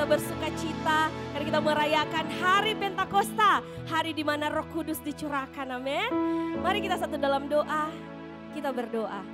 kita bersuka cita karena kita merayakan hari Pentakosta, hari di mana Roh Kudus dicurahkan, amin. Mari kita satu dalam doa, kita berdoa.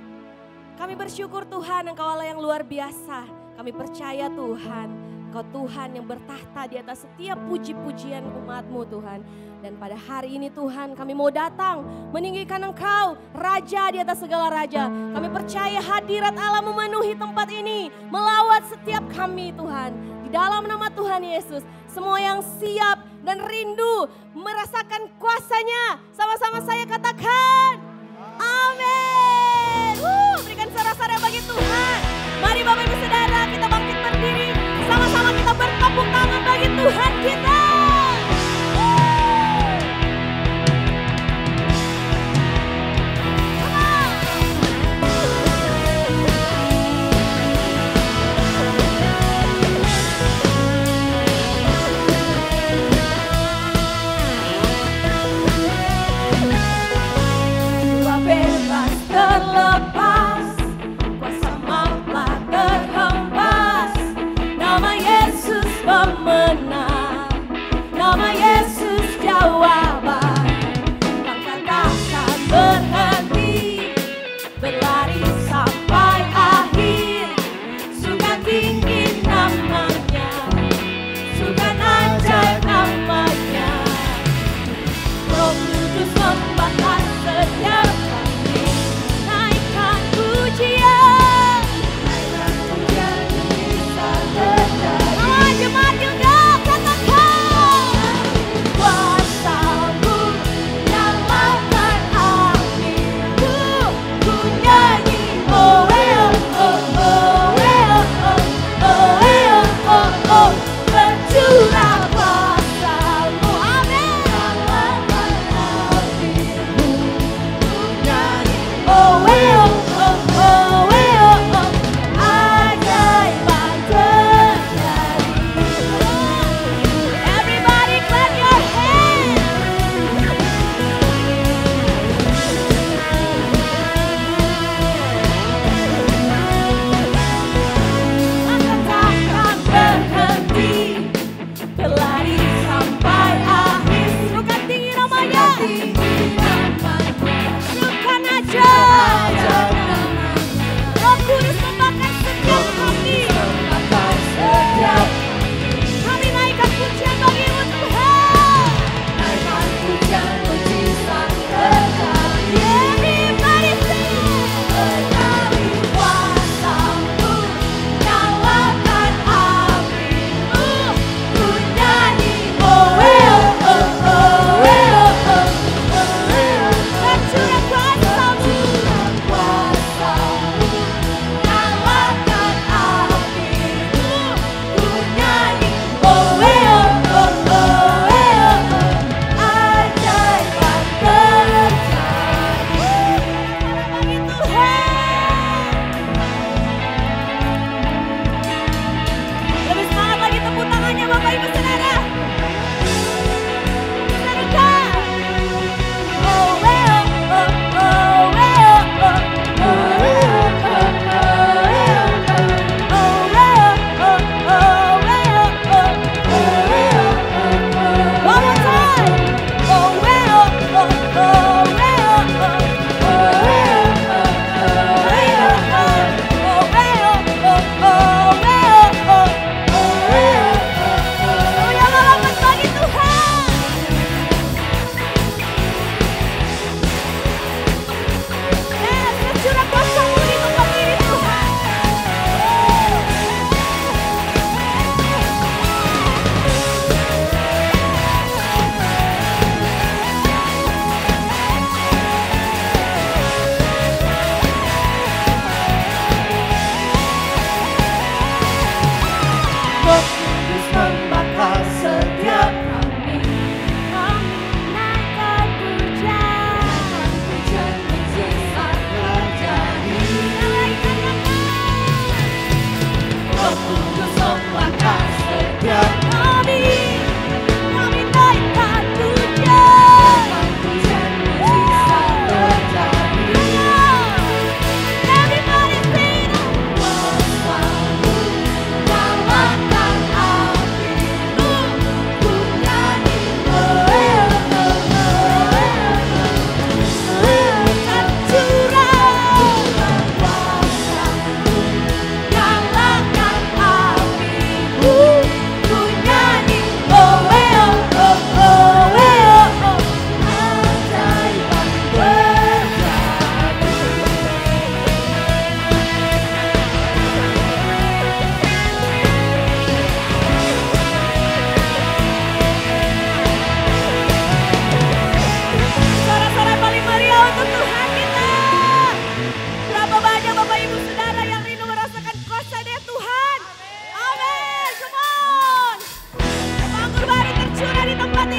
Kami bersyukur Tuhan, Engkau Allah yang luar biasa. Kami percaya Tuhan, Engkau Tuhan yang bertahta di atas setiap puji-pujian umat-Mu Tuhan. Dan pada hari ini Tuhan kami mau datang meninggikan Engkau, Raja di atas segala Raja. Kami percaya hadirat Allah memenuhi tempat ini, melawat setiap kami Tuhan. Di dalam nama Tuhan Yesus, semua yang siap dan rindu merasakan kuasa-Nya, sama-sama saya katakan, amin. Berikan sorak-sorai bagi Tuhan. Mari Bapak Ibu Saudara, kita bangkit berdiri, sama-sama kita bertepuk tangan bagi Tuhan kita. Terlepas, kuasa maut terhempas, nama Yesus pemenang.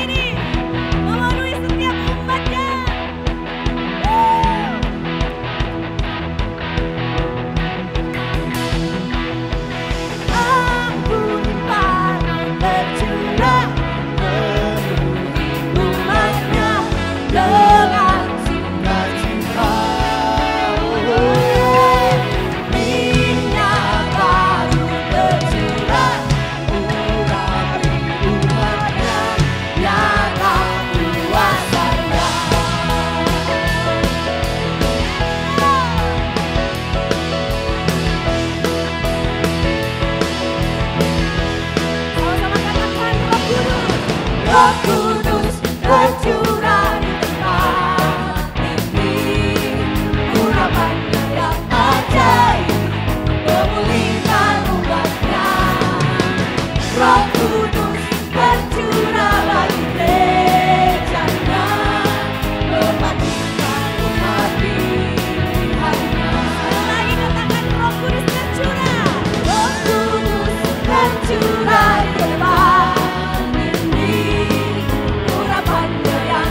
ini memenuhi setiap umatnya. Ampun para tercurah memenuhi umatnya dengan sukacita. Minyak baru tercurah urapi umatnya, nyata kuasanya. Sama-sama katakan Roh Kudus tercurah di tempat ini, urapannya yang ajaib memulihkan umatnya. Roh Kudus tercurah bagi gerejanya, membangkitkan umat pilihannya. Lagi katakan Roh Kudus tercurah. Roh Kudus tercurah di tempat ini, urapannya yang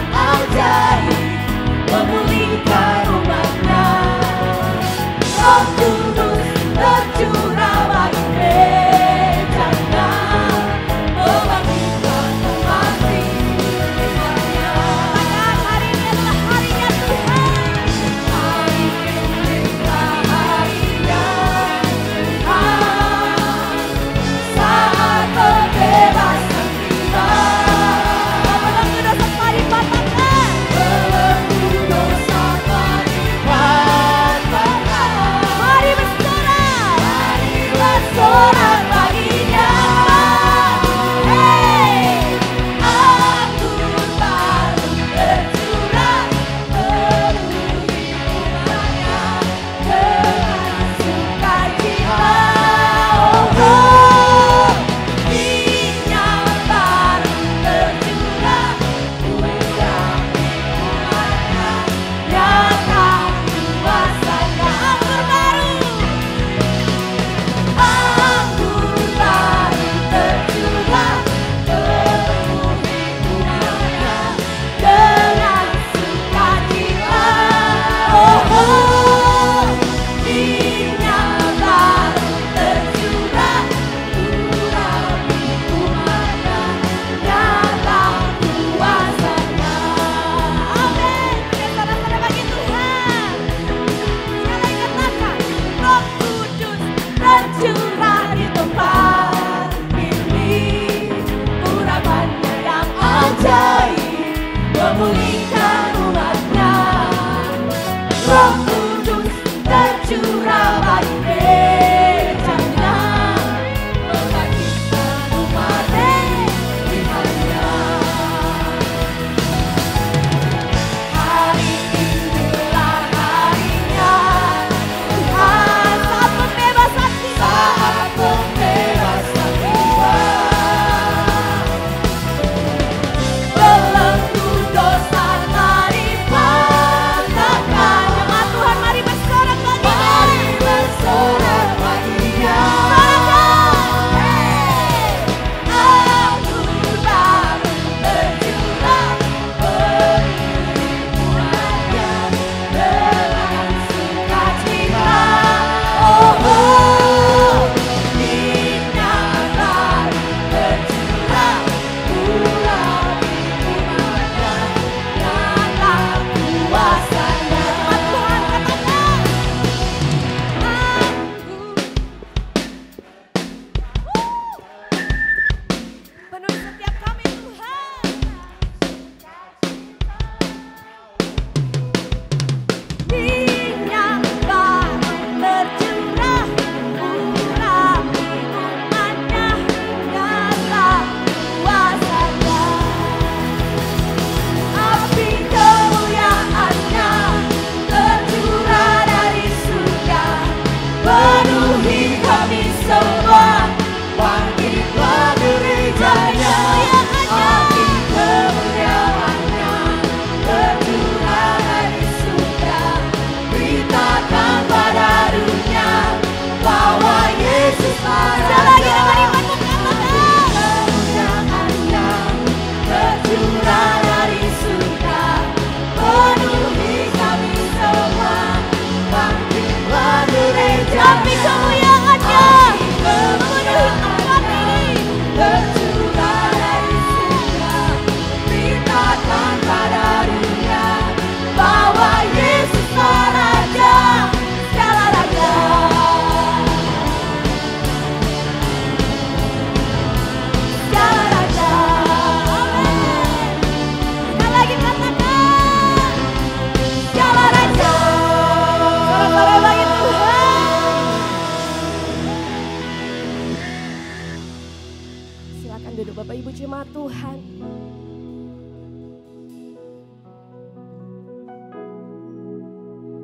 Tuhan.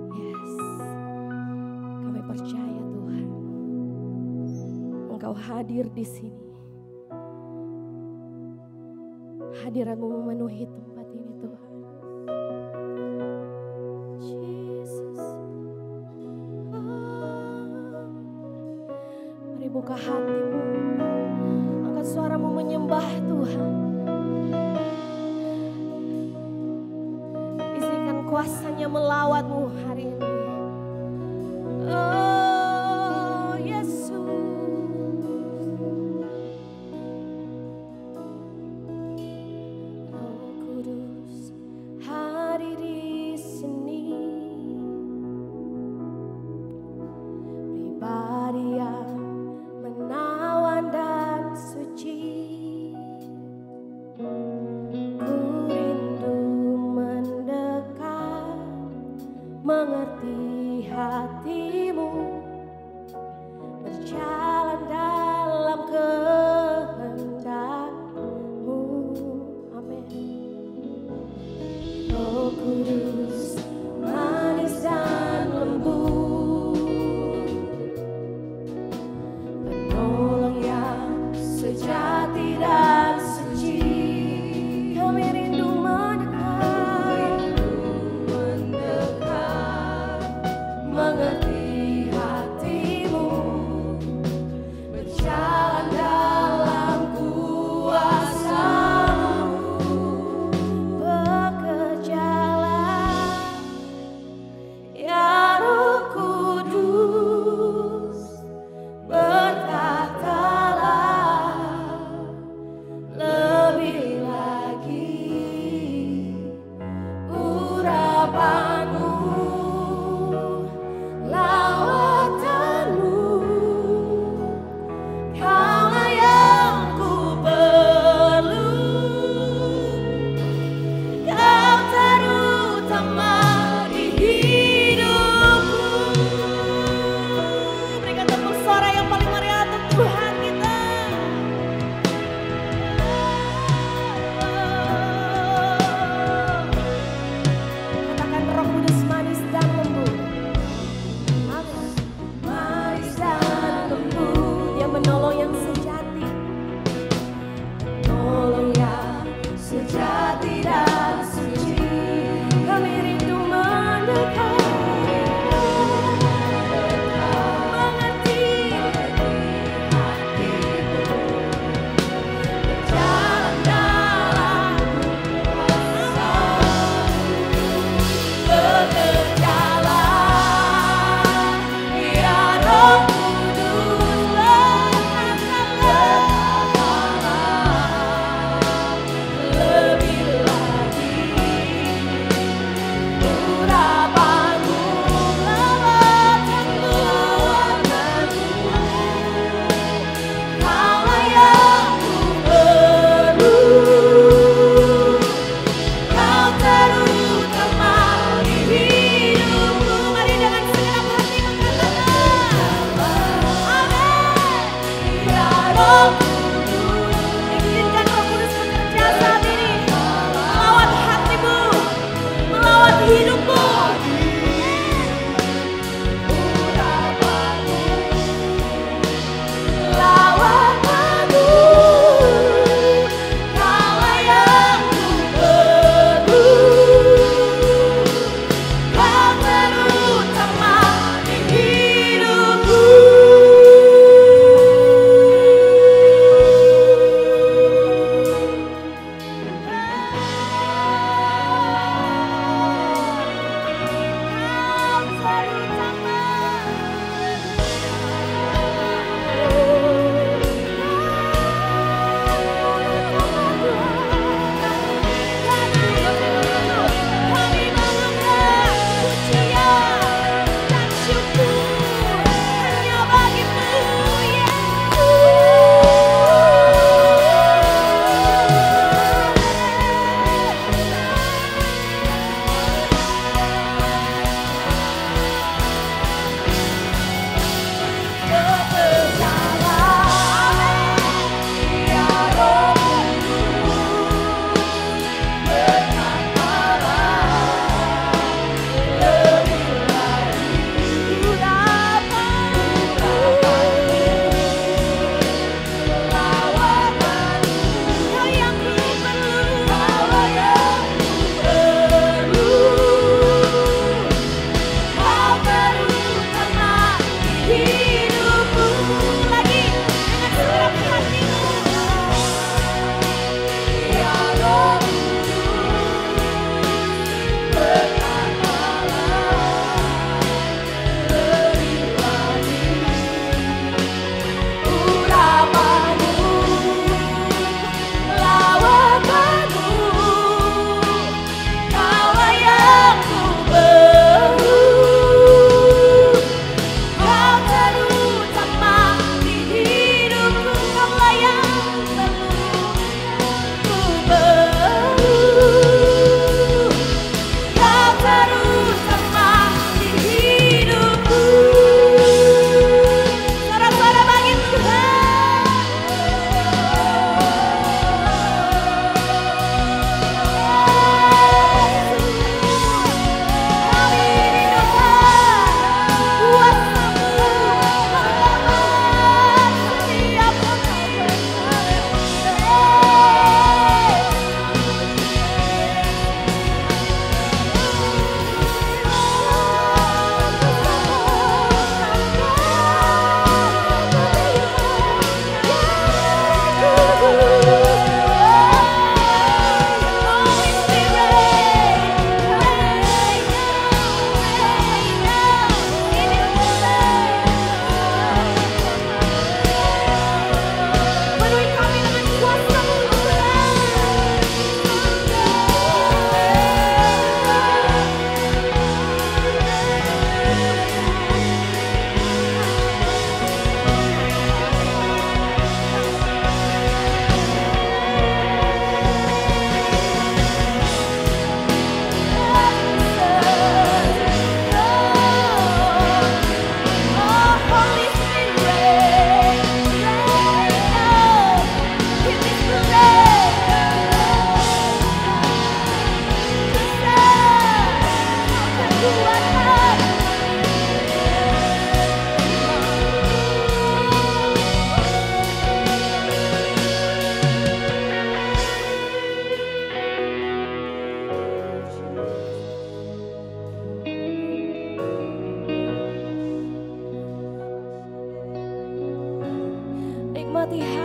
Yes, kami percaya Tuhan, Engkau hadir di sini. Hadirat-Mu memenuhi tempat ini Tuhan. Jesus. Mari buka hatimu, angkat suaramu menyembah Tuhan. Izinkan kuasa-Nya melawatmu hari ini. Oh Yesus. Roh Kudus hadir di sini. Pribadi yang menawan dan suci. Ku rindu mendekat, mengerti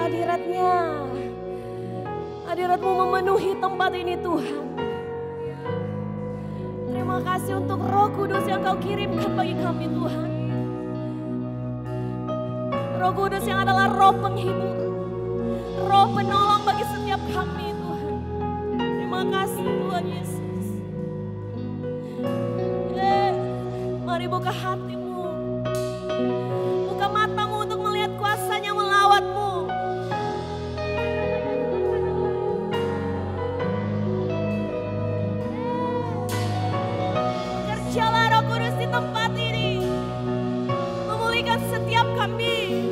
hadirat-Nya. Hadirat-Mu memenuhi tempat ini Tuhan. Terima kasih untuk Roh Kudus yang Kau kirimkan bagi kami Tuhan. Roh Kudus yang adalah roh penghibur, roh penolong bagi setiap kami Tuhan. Terima kasih Tuhan Yesus. Mari buka hatimu, buka matamu untuk melihat kuasa-Nya melawat-mu. Kerjalah Roh Kudus di tempat ini, memulihkan setiap kami.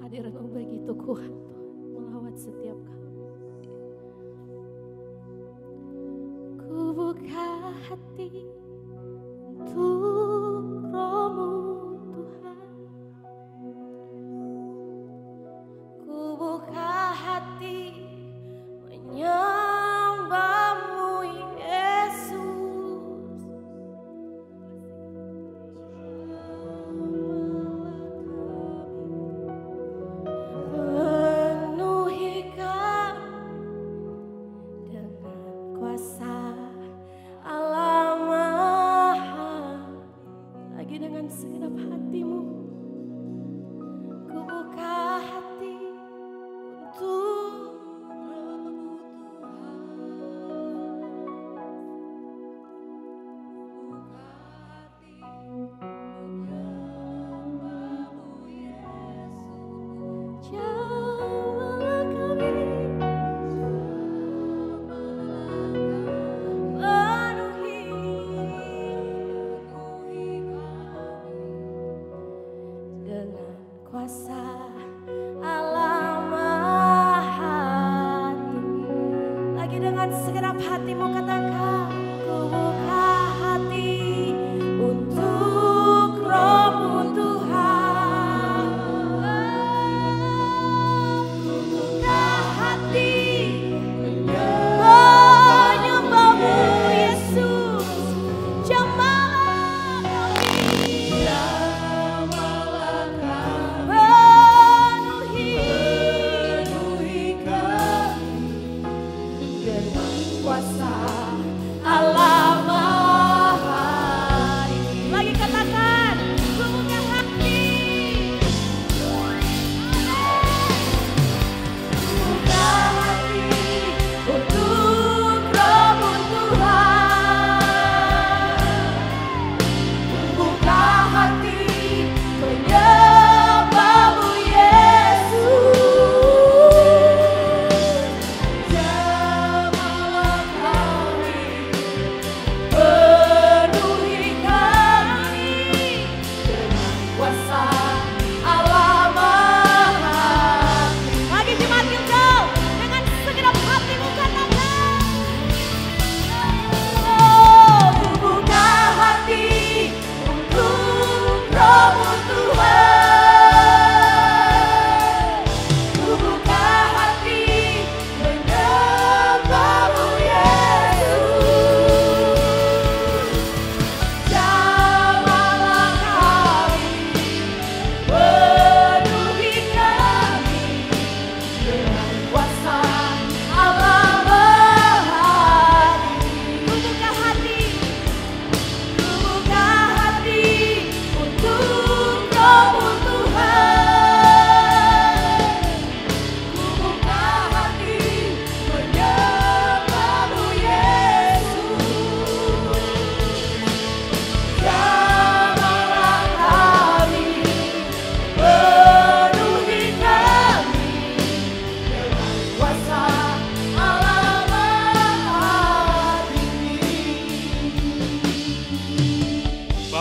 Hadirat-Mu begitu kuat Tuhan, melawat setiap kami. Ku buka hati untuk Roh-Mu Tuhan. Ku buka hati menyembah-Mu Yesus.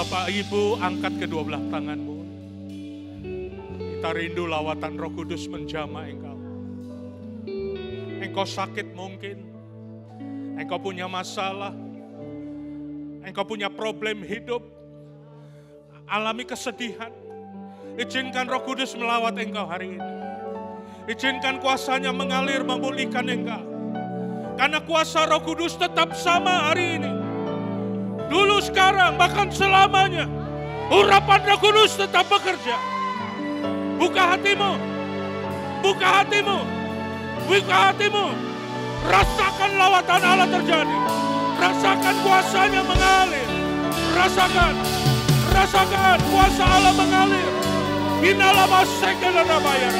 Bapak Ibu, angkat kedua belah tanganmu. Kita rindu lawatan Roh Kudus menjamah engkau. Engkau sakit mungkin, engkau punya masalah, engkau punya problem hidup, alami kesedihan. Izinkan Roh Kudus melawat engkau hari ini. Izinkan kuasanya mengalir memulihkan engkau. Karena kuasa Roh Kudus tetap sama hari ini. Dulu, sekarang, bahkan selamanya. Urapan Roh Kudus tetap bekerja. Buka hatimu. Buka hatimu. Buka hatimu. Rasakan lawatan Allah terjadi. Rasakan kuasanya mengalir. Rasakan. Rasakan kuasa Allah mengalir.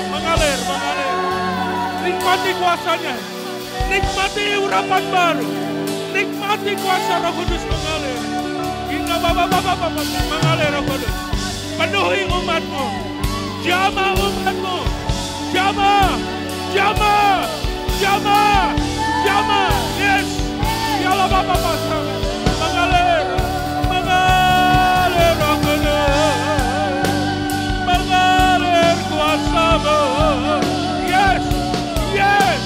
Mengalir. Nikmati kuasanya. Nikmati urapan baru. Nikmati kuasa Roh Kudus mengalir. Mengalir Roh Kudus. Penuhi umatmu. Jamah umatmu. Jamah. Jamah. Jamah. Jamah. Yes. Yalah Bapak pasang. Mengalir. Mengalir Roh Kudus. Mengalir kuasa-Mu. Yes. Yes.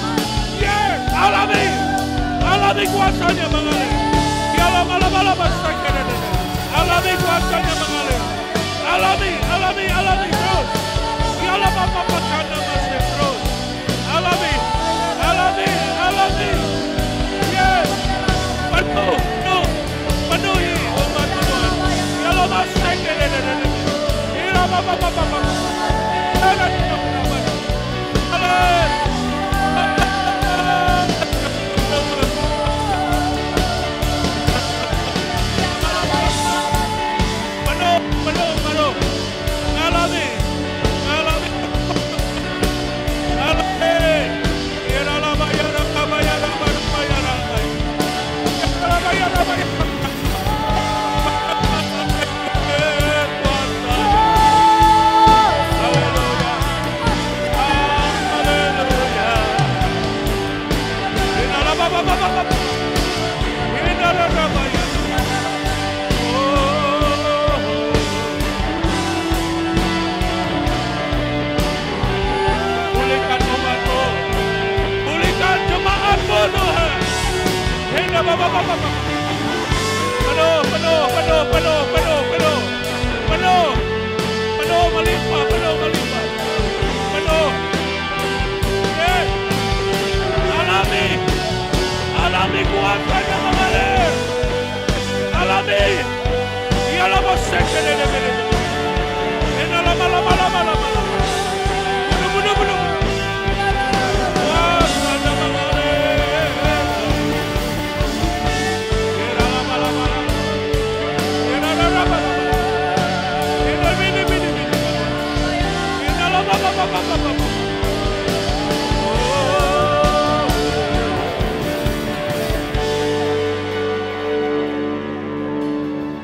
Yes. Alami. Alami kuasanya mengalir. Yalah malam-malam pasang. Alami kuasanya mengalir. Alami terus. Yalah Bapak pasang masih terus. Alami. Yes. Penuhi umat Tuhan. Yalah pasang. Yalah Bapak. Penuh melimpah. Penuh. Yes. Alami kuasanya mengalir. Alami. Ialah bosek. Ini lama. Penuh. Kuasanya mengalir.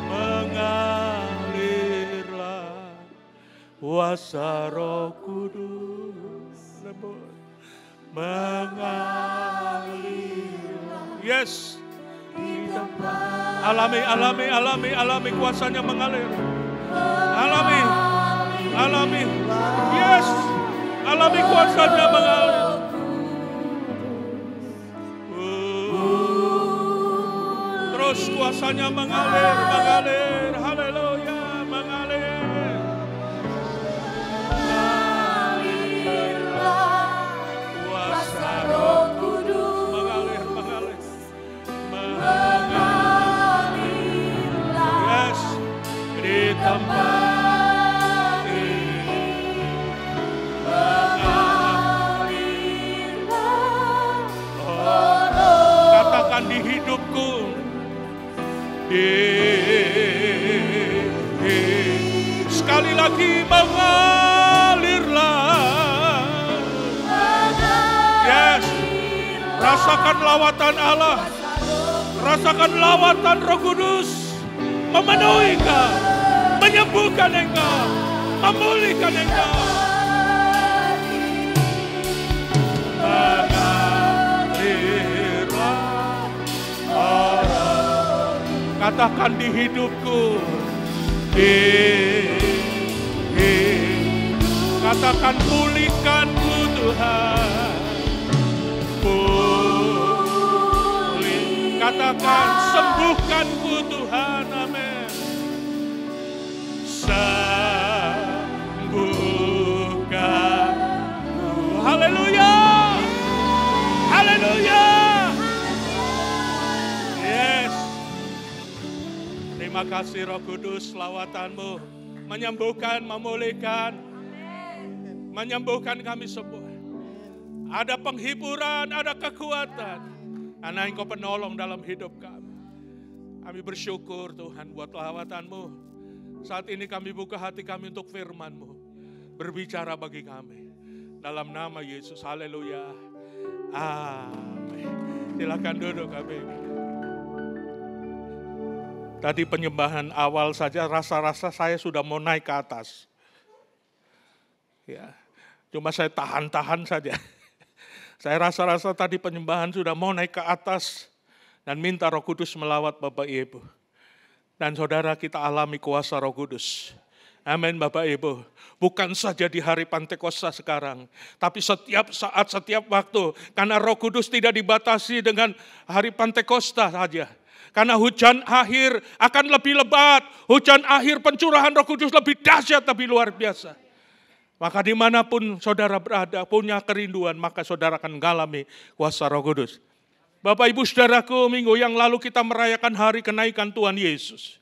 Mengalirlah kuasa Roh Kudus. Mengalirlah. Yes. Alami kuasanya mengalir. Alami. Yes. Alami kuasanya mengalir. Terus kuasanya mengalir. Haleluya, mengalir. Kuasa Roh Kudus. Mengalir. Yes. Di tempat di hidupku, sekali lagi mengalirlah. Yes, rasakan lawatan Allah, rasakan lawatan Roh Kudus memenuhi engkau, menyembuhkan engkau, memulihkan engkau. Katakan di hidupku Katakan pulihkanku Tuhan. Pulih. Katakan sembuhkanku Tuhan. Amin. Sembuhkanku. Haleluya. Haleluya. Yes. Terima kasih Roh Kudus, selawatan-Mu menyembuhkan, memulihkan, menyembuhkan kami semua. Ada penghiburan, ada kekuatan, karena Engkau penolong dalam hidup kami. Kami bersyukur Tuhan buat lawatan-Mu. Saat ini kami buka hati kami untuk firman-Mu. Berbicara bagi kami. Dalam nama Yesus, haleluya. Amin. Silakan duduk kami. Tadi penyembahan awal saja rasa-rasa saya sudah mau naik ke atas. Ya, cuma saya tahan-tahan saja. Saya rasa-rasa tadi penyembahan sudah mau naik ke atas dan minta Roh Kudus melawat Bapak Ibu. Dan saudara, kita alami kuasa Roh Kudus. Amin Bapak Ibu. Bukan saja di hari Pantekosta sekarang, tapi setiap saat, setiap waktu. Karena Roh Kudus tidak dibatasi dengan hari Pantekosta saja. Karena hujan akhir akan lebih lebat. Hujan akhir pencurahan Roh Kudus lebih dahsyat, lebih luar biasa. Maka dimanapun saudara berada, punya kerinduan, maka saudara akan mengalami kuasa Roh Kudus. Bapak Ibu Saudaraku, minggu yang lalu kita merayakan hari kenaikan Tuhan Yesus.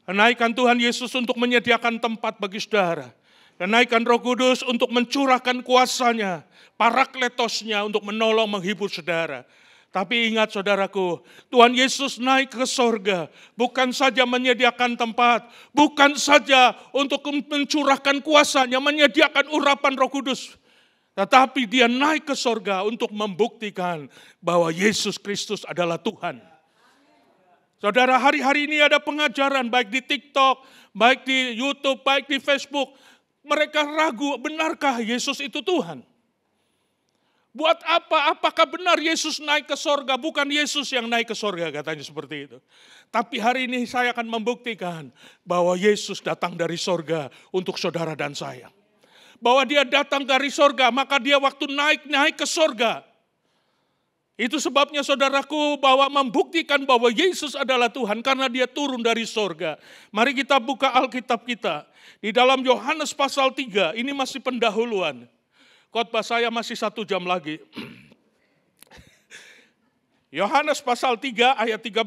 Kenaikan Tuhan Yesus untuk menyediakan tempat bagi saudara. Kenaikan Roh Kudus untuk mencurahkan kuasanya, parakletosnya untuk menolong, menghibur saudara. Tapi ingat saudaraku, Tuhan Yesus naik ke sorga, bukan saja menyediakan tempat, bukan saja untuk mencurahkan kuasanya, menyediakan urapan Roh Kudus. Tetapi dia naik ke sorga untuk membuktikan bahwa Yesus Kristus adalah Tuhan. Saudara, hari-hari ini ada pengajaran baik di TikTok, baik di YouTube, baik di Facebook. Mereka ragu, benarkah Yesus itu Tuhan? Buat apa? Apakah benar Yesus naik ke sorga? Bukan Yesus yang naik ke sorga, katanya seperti itu. Tapi hari ini saya akan membuktikan bahwa Yesus datang dari sorga untuk saudara dan saya. Bahwa dia datang dari sorga, maka dia waktu naik ke sorga. Itu sebabnya saudaraku bahwa membuktikan bahwa Yesus adalah Tuhan karena dia turun dari sorga. Mari kita buka Alkitab kita. Di dalam Yohanes pasal 3, ini masih pendahuluan. Khotbah saya masih 1 jam lagi. Yohanes pasal 3 ayat 13.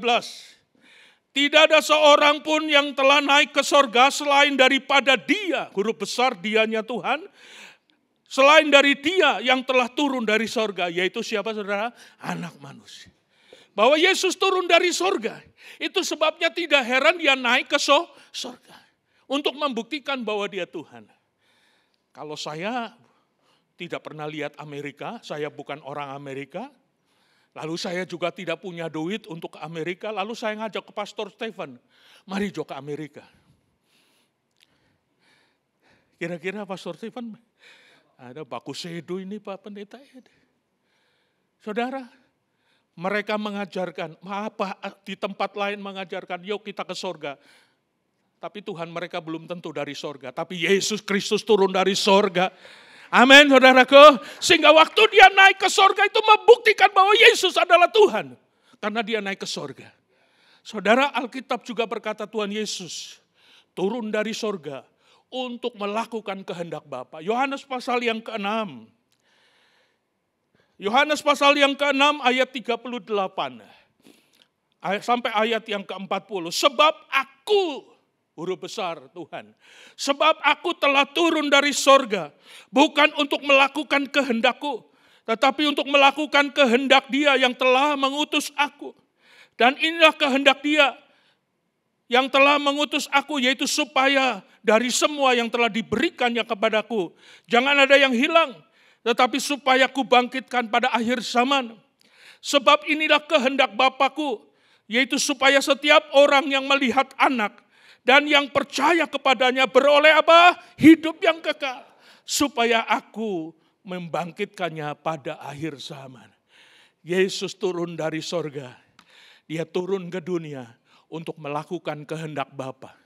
Tidak ada seorang pun yang telah naik ke sorga selain daripada dia, huruf besar dianya Tuhan, selain dari dia yang telah turun dari sorga, yaitu siapa saudara? Anak manusia. Bahwa Yesus turun dari sorga, itu sebabnya tidak heran dia naik ke sorga. Untuk membuktikan bahwa dia Tuhan. Kalau saya tidak pernah lihat Amerika, saya bukan orang Amerika. Lalu saya juga tidak punya duit untuk ke Amerika, lalu saya ngajak ke Pastor Stephen, mari Jo ke Amerika. Kira-kira Pastor Stephen, ada baku sedo ini Pak Pendeta. Saudara, mereka mengajarkan, apa di tempat lain mengajarkan, yuk kita ke sorga. Tapi Tuhan mereka belum tentu dari sorga, tapi Yesus Kristus turun dari sorga. Amin saudaraku. Sehingga waktu dia naik ke sorga itu membuktikan bahwa Yesus adalah Tuhan. Karena dia naik ke sorga. Saudara, Alkitab juga berkata Tuhan Yesus turun dari sorga untuk melakukan kehendak Bapa. Yohanes pasal yang ke-6. Yohanes pasal yang ke-6 ayat 38. Sampai ayat yang ke-40. Sebab aku, huruf besar Tuhan. Sebab aku telah turun dari sorga. Bukan untuk melakukan kehendakku. Tetapi untuk melakukan kehendak dia yang telah mengutus aku. Dan inilah kehendak dia yang telah mengutus aku. Yaitu supaya dari semua yang telah diberikannya kepadaku. Jangan ada yang hilang. Tetapi supaya ku bangkitkan pada akhir zaman. Sebab inilah kehendak Bapakku. Yaitu supaya setiap orang yang melihat anak dan yang percaya kepadanya beroleh apa? Hidup yang kekal. Supaya aku membangkitkannya pada akhir zaman. Yesus turun dari sorga. Dia turun ke dunia untuk melakukan kehendak Bapa.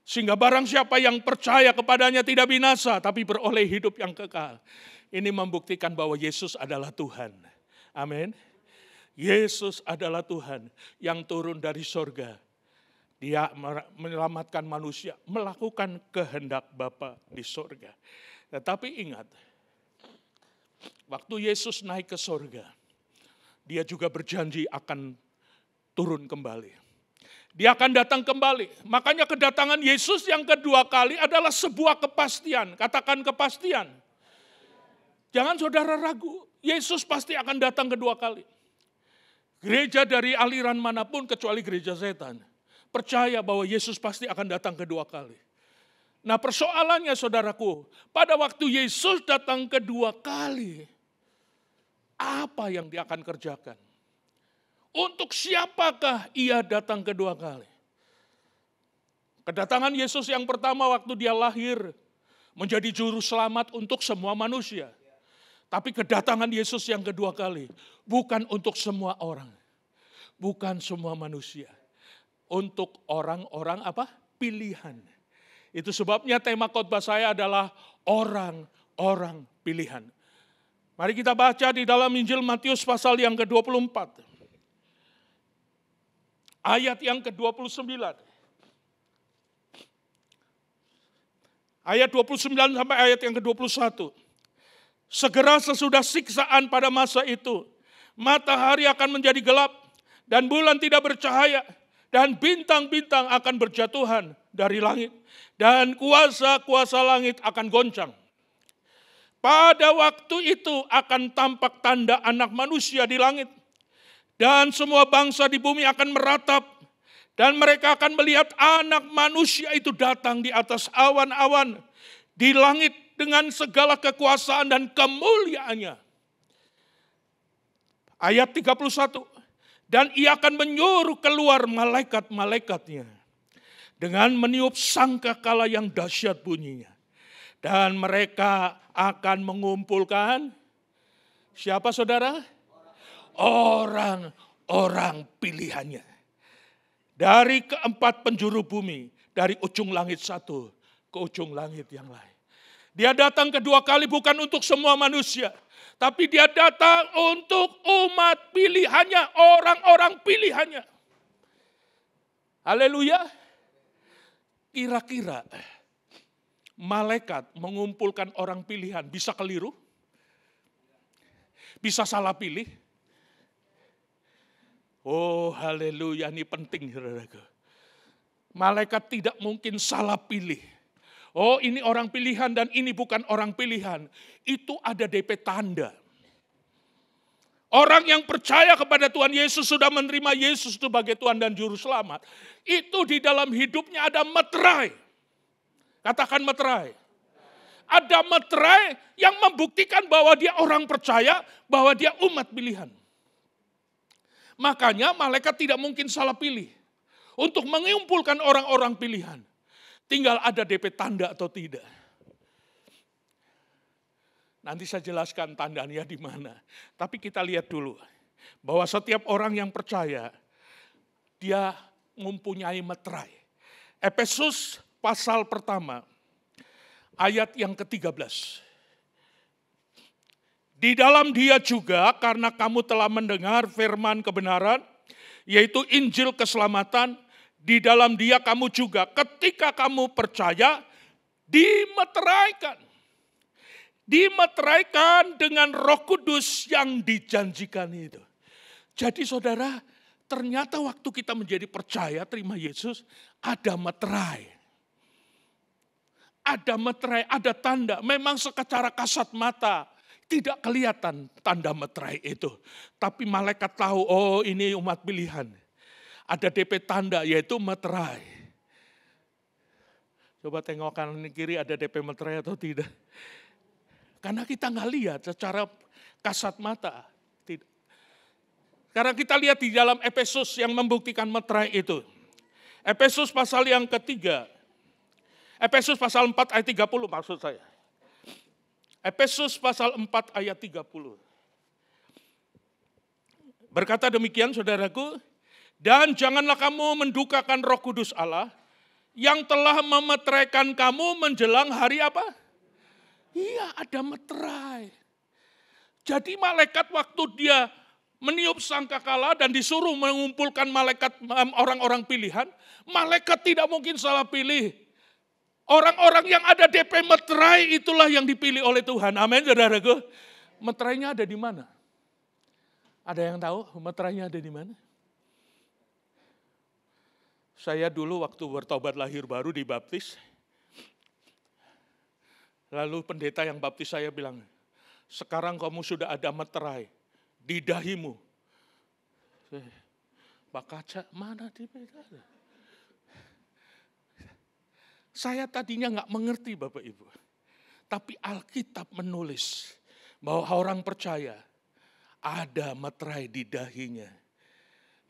Sehingga barang siapa yang percaya kepadanya tidak binasa, tapi beroleh hidup yang kekal. Ini membuktikan bahwa Yesus adalah Tuhan. Amin. Yesus adalah Tuhan yang turun dari sorga. Dia menyelamatkan manusia, melakukan kehendak Bapa di sorga. Tetapi ingat, waktu Yesus naik ke sorga, dia juga berjanji akan turun kembali. Dia akan datang kembali. Makanya kedatangan Yesus yang kedua kali adalah sebuah kepastian. Katakan kepastian. Jangan saudara ragu, Yesus pasti akan datang kedua kali. Gereja dari aliran manapun kecuali gereja setan, percaya bahwa Yesus pasti akan datang kedua kali. Nah persoalannya saudaraku, pada waktu Yesus datang kedua kali, apa yang dia akan kerjakan? Untuk siapakah ia datang kedua kali? Kedatangan Yesus yang pertama waktu dia lahir menjadi juru selamat untuk semua manusia. Tapi kedatangan Yesus yang kedua kali bukan untuk semua orang. Bukan semua manusia. Untuk orang-orang apa? Pilihan. Itu sebabnya tema khotbah saya adalah orang-orang pilihan. Mari kita baca di dalam Injil Matius pasal yang ke-24. Ayat yang ke-29. Ayat 29 sampai ayat yang ke-21. Segera sesudah siksaan pada masa itu, matahari akan menjadi gelap, dan bulan tidak bercahaya, dan bintang-bintang akan berjatuhan dari langit, dan kuasa-kuasa langit akan goncang. Pada waktu itu akan tampak tanda Anak Manusia di langit, dan semua bangsa di bumi akan meratap, dan mereka akan melihat Anak Manusia itu datang di atas awan-awan, di langit dengan segala kekuasaan dan kemuliaannya. Ayat 31, dan ia akan menyuruh keluar malaikat-malaikatnya, dengan meniup sangkakala yang dahsyat bunyinya. Dan mereka akan mengumpulkan, siapa saudara? Orang-orang pilihannya. Dari keempat penjuru bumi, dari ujung langit satu ke ujung langit yang lain. Dia datang kedua kali bukan untuk semua manusia, tapi dia datang untuk umat pilihannya, orang-orang pilihannya. Haleluya. Kira-kira malaikat mengumpulkan orang pilihan bisa keliru? Bisa salah pilih? Oh haleluya, ini penting saudaraku. Malaikat tidak mungkin salah pilih. Oh ini orang pilihan dan ini bukan orang pilihan. Itu ada DP tanda. Orang yang percaya kepada Tuhan Yesus sudah menerima Yesus sebagai Tuhan dan Juru Selamat. Itu di dalam hidupnya ada meterai. Katakan meterai. Ada meterai yang membuktikan bahwa dia orang percaya, bahwa dia umat pilihan. Makanya malaikat tidak mungkin salah pilih untuk mengumpulkan orang-orang pilihan. Tinggal ada DP tanda atau tidak. Nanti saya jelaskan tandanya di mana. Tapi kita lihat dulu bahwa setiap orang yang percaya dia mempunyai meterai. Efesus pasal pertama ayat yang ke-13. Di dalam dia juga karena kamu telah mendengar firman kebenaran, yaitu Injil keselamatan, di dalam dia kamu juga ketika kamu percaya dimeteraikan. Dimeteraikan dengan Roh Kudus yang dijanjikan itu. Jadi saudara, ternyata waktu kita menjadi percaya terima Yesus, ada meterai. Ada meterai, ada tanda. Memang secara kasat mata tidak kelihatan tanda meterai itu. Tapi malaikat tahu, oh ini umat pilihan. Ada DP tanda yaitu meterai. Coba tengok kanan kiri ada DP meterai atau tidak. Karena kita nggak lihat secara kasat mata. Tidak. Karena kita lihat di dalam Efesus yang membuktikan meterai itu. Efesus pasal yang ketiga. Efesus pasal 4 ayat 30 maksud saya. Efesus pasal 4 ayat 30. Berkata demikian saudaraku, dan janganlah kamu mendukakan Roh Kudus Allah yang telah memeteraikan kamu menjelang hari apa? Iya, ada meterai. Jadi malaikat waktu dia meniup sangkakala dan disuruh mengumpulkan malaikat orang-orang pilihan, malaikat tidak mungkin salah pilih. Orang-orang yang ada DP meterai itulah yang dipilih oleh Tuhan. Amin, saudaraku. Meterainya ada di mana? Ada yang tahu meterainya ada di mana? Saya dulu waktu bertobat lahir baru dibaptis. Lalu pendeta yang baptis saya bilang, sekarang kamu sudah ada meterai di dahimu. Pak kaca, mana di beda? Saya tadinya nggak mengerti Bapak Ibu. Tapi Alkitab menulis bahwa orang percaya ada meterai di dahinya.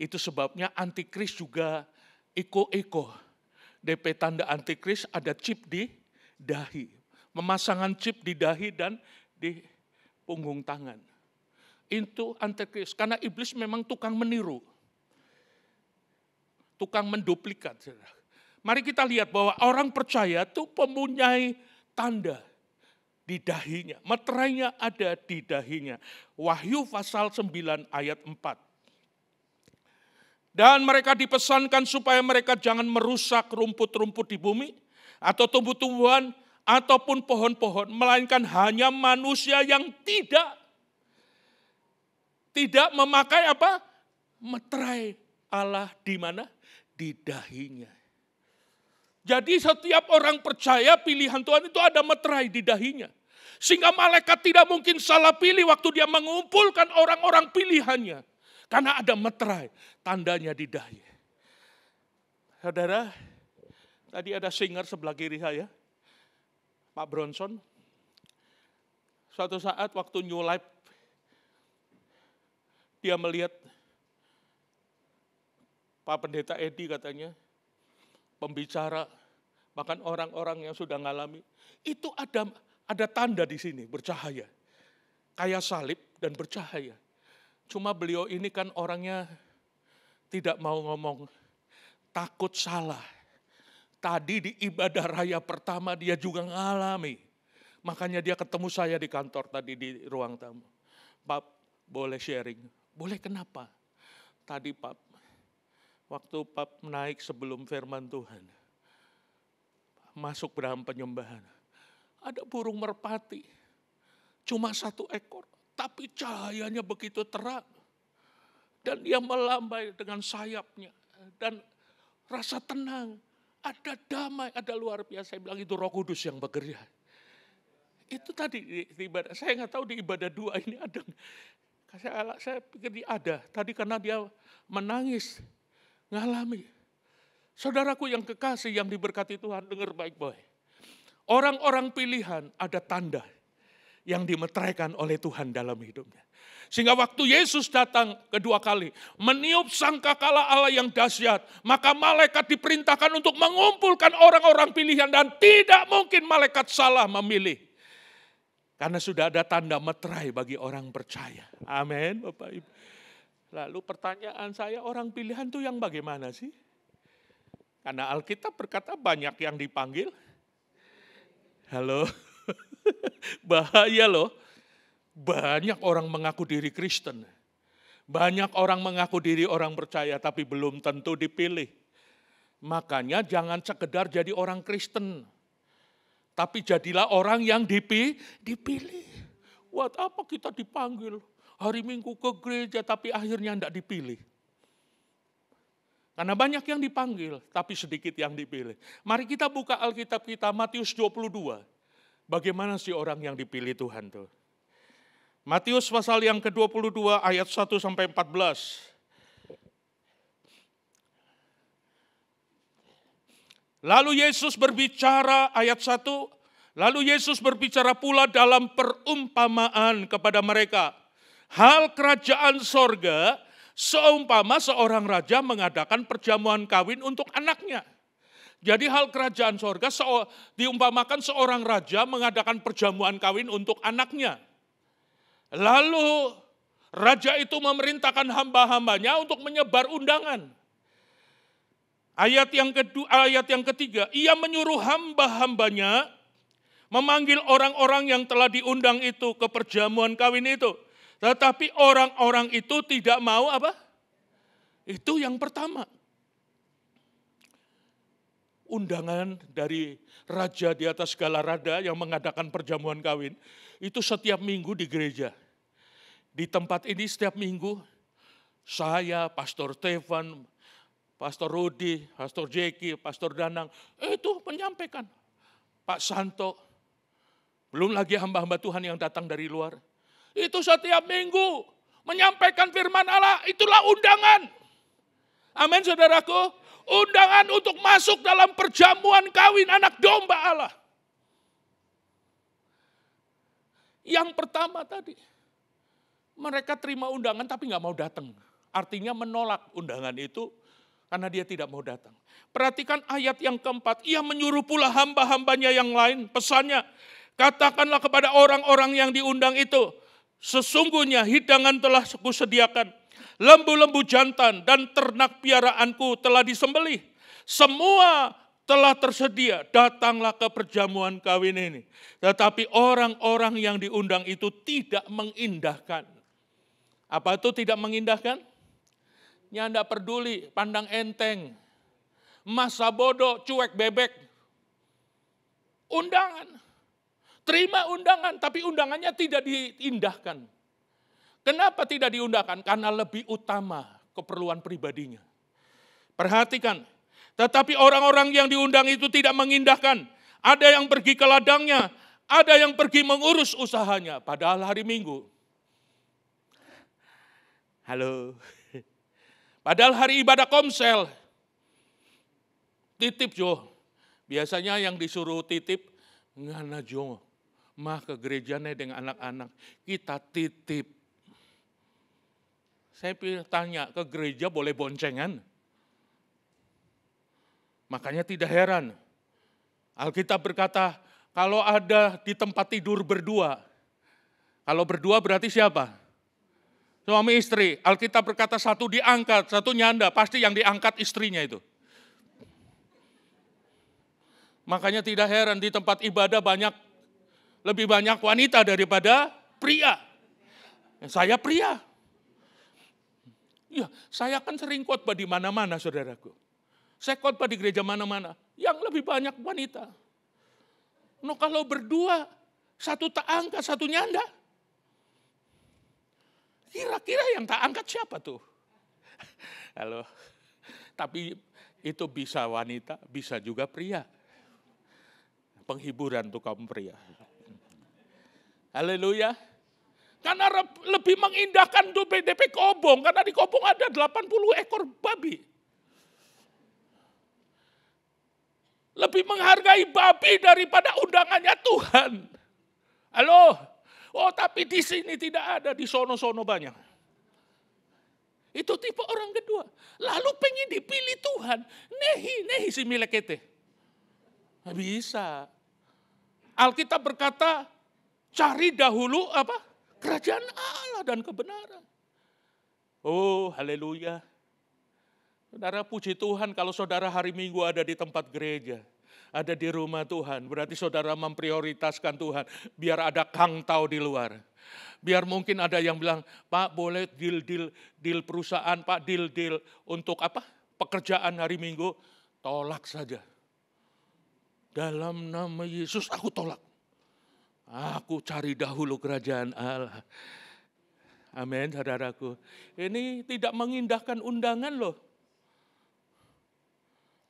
Itu sebabnya antikris juga eko-eko. DP tanda antikris ada chip di dahi. Pemasangan chip di dahi dan di punggung tangan. Itu antikris. Karena iblis memang tukang meniru. Tukang menduplikat. Mari kita lihat bahwa orang percaya itu mempunyai tanda di dahinya. Meterainya ada di dahinya. Wahyu pasal 9 ayat 4. Dan mereka dipesankan supaya mereka jangan merusak rumput-rumput di bumi, atau tumbuh-tumbuhan, ataupun pohon-pohon, melainkan hanya manusia yang tidak memakai apa? Meterai Allah di mana? Di dahinya. Jadi setiap orang percaya pilihan Tuhan itu ada meterai di dahinya. Sehingga malaikat tidak mungkin salah pilih waktu dia mengumpulkan orang-orang pilihannya. Karena ada meterai, tandanya di dahi. Saudara, tadi ada singer sebelah kiri saya, Pak Bronson. Suatu saat waktu New Life, dia melihat Pak Pendeta Edi katanya, pembicara, bahkan orang-orang yang sudah ngalami, itu ada tanda di sini, bercahaya. Kayak salib dan bercahaya. Cuma beliau ini kan orangnya tidak mau ngomong, takut salah. Tadi di ibadah raya pertama dia juga ngalami. Makanya dia ketemu saya di kantor tadi di ruang tamu. Pak, boleh sharing? Boleh, kenapa? Tadi Pak, waktu Pak naik sebelum firman Tuhan, masuk dalam penyembahan, ada burung merpati, cuma 1 ekor. Tapi cahayanya begitu terang. Dan dia melambai dengan sayapnya. Dan rasa tenang. Ada damai, ada luar biasa. Saya bilang itu Roh Kudus yang bekerja. Itu tadi di ibadah. Saya nggak tahu di ibadah 2 ini ada. Saya pikir dia ada. Tadi karena dia menangis. Ngalami. Saudaraku yang kekasih, yang diberkati Tuhan, dengar baik-baik. Orang-orang pilihan ada tanda yang dimeteraikan oleh Tuhan dalam hidupnya. Sehingga waktu Yesus datang kedua kali, meniup sangkakala Allah yang dahsyat, maka malaikat diperintahkan untuk mengumpulkan orang-orang pilihan dan tidak mungkin malaikat salah memilih. Karena sudah ada tanda meterai bagi orang percaya. Amin, Bapak Ibu. Lalu pertanyaan saya, orang pilihan itu yang bagaimana sih? Karena Alkitab berkata banyak yang dipanggil. Halo. Bahaya loh, banyak orang mengaku diri Kristen, banyak orang mengaku diri orang percaya tapi belum tentu dipilih. Makanya jangan sekedar jadi orang Kristen, tapi jadilah orang yang dipilih. Buat apa kita dipanggil hari Minggu ke gereja tapi akhirnya tidak dipilih? Karena banyak yang dipanggil tapi sedikit yang dipilih. Mari kita buka Alkitab kita, Matius 22. Bagaimana sih orang yang dipilih Tuhan tuh? Matius pasal yang ke-22 ayat 1 sampai 14. Lalu Yesus berbicara ayat 1, lalu Yesus berbicara pula dalam perumpamaan kepada mereka. Hal kerajaan sorga seumpama seorang raja mengadakan perjamuan kawin untuk anaknya. Jadi hal kerajaan sorga diumpamakan seorang raja mengadakan perjamuan kawin untuk anaknya. Lalu raja itu memerintahkan hamba-hambanya untuk menyebar undangan. Ayat yang ketiga, ia menyuruh hamba-hambanya memanggil orang-orang yang telah diundang itu ke perjamuan kawin itu. Tetapi orang-orang itu tidak mau apa? Itu yang pertama. Undangan dari raja di atas segala rada yang mengadakan perjamuan kawin, itu setiap minggu di gereja. Di tempat ini setiap minggu, saya, Pastor Stefan, Pastor Rudi, Pastor Jeki, Pastor Danang, itu menyampaikan. Pak Santo, belum lagi hamba-hamba Tuhan yang datang dari luar. Itu setiap minggu menyampaikan firman Allah, itulah undangan. Amin saudaraku, undangan untuk masuk dalam perjamuan kawin anak domba Allah. Yang pertama tadi, mereka terima undangan tapi nggak mau datang. Artinya menolak undangan itu karena dia tidak mau datang. Perhatikan ayat yang keempat, ia menyuruh pula hamba-hambanya yang lain, pesannya, katakanlah kepada orang-orang yang diundang itu, sesungguhnya hidangan telah kusediakan, lembu-lembu jantan dan ternak piaraanku telah disembelih. Semua telah tersedia, datanglah ke perjamuan kawin ini. Tetapi orang-orang yang diundang itu tidak mengindahkan. Apa itu tidak mengindahkan? Ya enggak peduli, pandang enteng. Masa bodoh, cuek bebek. Undangan. Terima undangan, tapi undangannya tidak diindahkan. Kenapa tidak diundangkan? Karena lebih utama keperluan pribadinya. Perhatikan, tetapi orang-orang yang diundang itu tidak mengindahkan. Ada yang pergi ke ladangnya, ada yang pergi mengurus usahanya. Padahal hari Minggu. Halo. Padahal hari ibadah komsel. Titip Jo. Biasanya yang disuruh titip, ngana Jo. Mah ke gerejanya dengan anak-anak. Kita titip. Saya tanya, ke gereja boleh boncengan? Makanya tidak heran. Alkitab berkata, kalau ada di tempat tidur berdua. Kalau berdua berarti siapa? Suami istri. Alkitab berkata satu diangkat, satu nyanda. Pasti yang diangkat istrinya itu. Makanya tidak heran di tempat ibadah lebih banyak wanita daripada pria. Saya pria. Ya, saya kan sering khotbah di mana-mana saudaraku. Saya khotbah di gereja mana-mana. Yang lebih banyak wanita. No, kalau berdua, satu tak angkat, satu nyanda. Kira-kira yang tak angkat siapa tuh? Halo. Tapi itu bisa wanita, bisa juga pria. Penghiburan tuh kaum pria. Haleluya. Karena lebih mengindahkan tuh PDP Kobong. Karena di Kobong ada 80 ekor babi. Lebih menghargai babi daripada undangannya Tuhan. Halo. Oh tapi di sini tidak ada, di sono-sono banyak. Itu tipe orang kedua. Lalu pengen dipilih Tuhan. Nehi si milekete. Nggak bisa. Alkitab berkata, cari dahulu apa? Kerajaan Allah dan kebenaran. Oh haleluya. Saudara puji Tuhan kalau saudara hari Minggu ada di tempat gereja. Ada di rumah Tuhan, berarti saudara memprioritaskan Tuhan. Biar ada kangtau di luar. Biar mungkin ada yang bilang, Pak boleh deal perusahaan, Pak deal untuk apa? Pekerjaan hari Minggu, tolak saja. Dalam nama Yesus aku tolak. Aku cari dahulu kerajaan Allah. Amin saudaraku. Ini tidak mengindahkan undangan loh.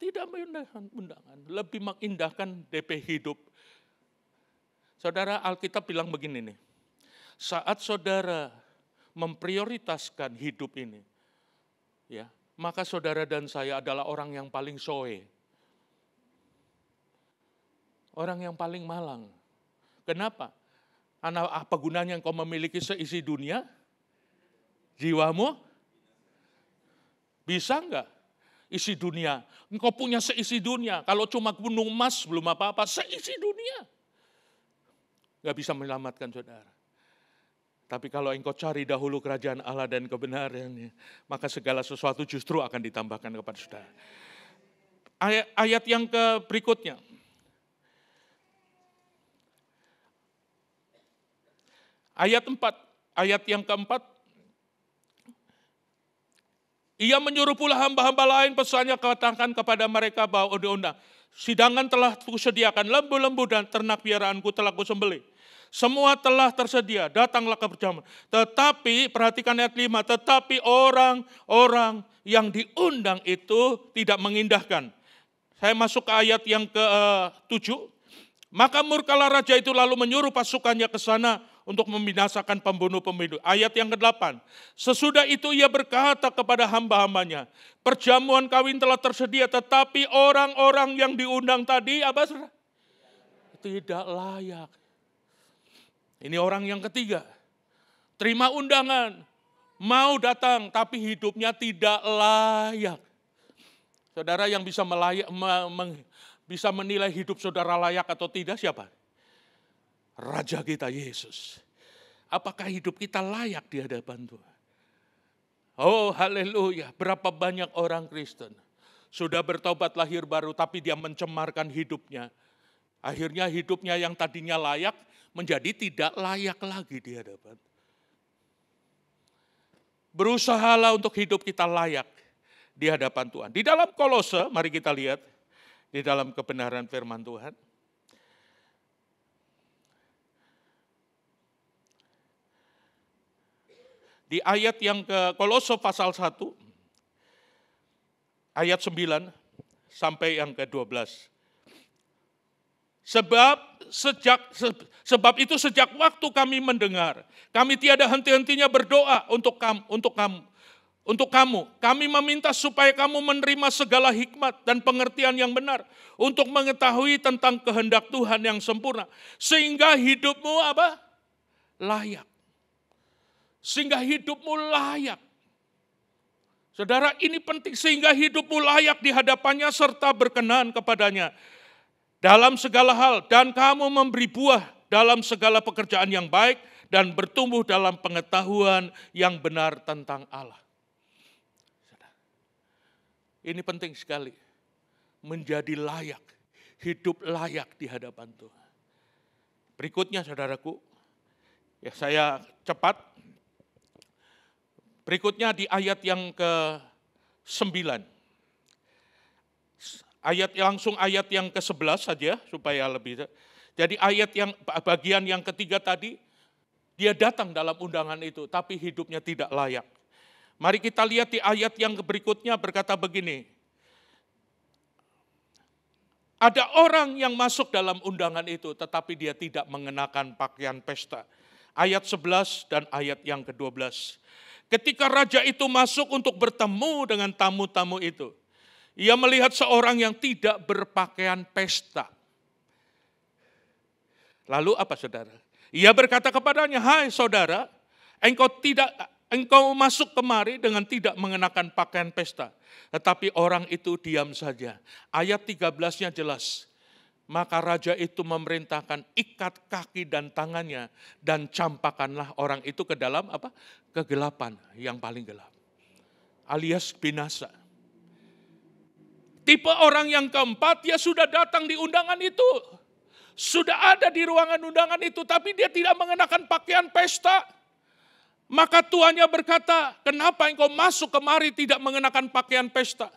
Tidak mengindahkan undangan, lebih mengindahkan DP hidup. Saudara, Alkitab bilang begini nih. Saat saudara memprioritaskan hidup ini, ya, maka saudara dan saya adalah orang yang paling soe. Orang yang paling malang. Kenapa? Karena apa gunanya engkau memiliki seisi dunia? Jiwamu bisa enggak? Isi dunia. Engkau punya seisi dunia. Kalau cuma gunung emas belum apa-apa. Seisi dunia. Gak bisa menyelamatkan saudara. Tapi kalau engkau cari dahulu kerajaan Allah dan kebenarannya. Maka segala sesuatu justru akan ditambahkan kepada saudara. ayat yang berikutnya. Ayat 4, ayat yang keempat. Ia menyuruh pula hamba-hamba lain, pesannya katakan kepada mereka bahwa undang-undang. Sidangan telah kusediakan, lembu-lembu dan ternak piaraanku telah kusembelih. Semua telah tersedia, datanglah ke perjamuan. Tetapi, perhatikan ayat 5, tetapi orang-orang yang diundang itu tidak mengindahkan. Saya masuk ke ayat yang ke-7. Maka murkalah raja itu lalu menyuruh pasukannya ke sana untuk membinasakan pembunuh-pembunuh. Ayat yang ke-8. Sesudah itu ia berkata kepada hamba-hambanya, perjamuan kawin telah tersedia, tetapi orang-orang yang diundang tadi apa? Tidak layak. Ini orang yang ketiga. Terima undangan, mau datang tapi hidupnya tidak layak. Saudara yang bisa bisa menilai hidup saudara layak atau tidak siapa? Raja kita Yesus. Apakah hidup kita layak di hadapan Tuhan? Oh haleluya, berapa banyak orang Kristen sudah bertobat lahir baru tapi dia mencemarkan hidupnya. Akhirnya hidupnya yang tadinya layak menjadi tidak layak lagi di hadapan. Berusahalah untuk hidup kita layak di hadapan Tuhan. Di dalam Kolose, mari kita lihat di dalam kebenaran firman Tuhan. Di ayat yang ke Kolose pasal 1, ayat 9 sampai yang ke-12. Sebab itu sejak waktu kami mendengar, kami tiada henti-hentinya berdoa untuk kamu. Kami meminta supaya kamu menerima segala hikmat dan pengertian yang benar untuk mengetahui tentang kehendak Tuhan yang sempurna, sehingga hidupmu apa? Layak. Sehingga hidupmu layak. Saudara, ini penting, sehingga hidupmu layak di hadapannya serta berkenan kepadanya dalam segala hal, dan kamu memberi buah dalam segala pekerjaan yang baik dan bertumbuh dalam pengetahuan yang benar tentang Allah. Ini penting sekali, menjadi layak, hidup layak di hadapan Tuhan. Berikutnya saudaraku, ya saya cepat. Berikutnya di ayat yang ke-9. Langsung ayat yang ke-11 saja supaya lebih. Jadi bagian yang ketiga tadi, dia datang dalam undangan itu tapi hidupnya tidak layak. Mari kita lihat di ayat yang berikutnya berkata begini. Ada orang yang masuk dalam undangan itu tetapi dia tidak mengenakan pakaian pesta. Ayat 11 dan ayat yang ke-12. Ketika raja itu masuk untuk bertemu dengan tamu-tamu itu, ia melihat seorang yang tidak berpakaian pesta. Lalu apa saudara? Ia berkata kepadanya, hai saudara, engkau masuk kemari dengan tidak mengenakan pakaian pesta. Tetapi orang itu diam saja. Ayat 13-nya jelas. Maka raja itu memerintahkan ikat kaki dan tangannya dan campakkanlah orang itu ke dalam apa? Kegelapan yang paling gelap. Alias binasa. Tipe orang yang keempat, dia sudah datang di undangan itu. Sudah ada di ruangan undangan itu, tapi dia tidak mengenakan pakaian pesta. Maka tuannya berkata, kenapa engkau masuk kemari tidak mengenakan pakaian pesta?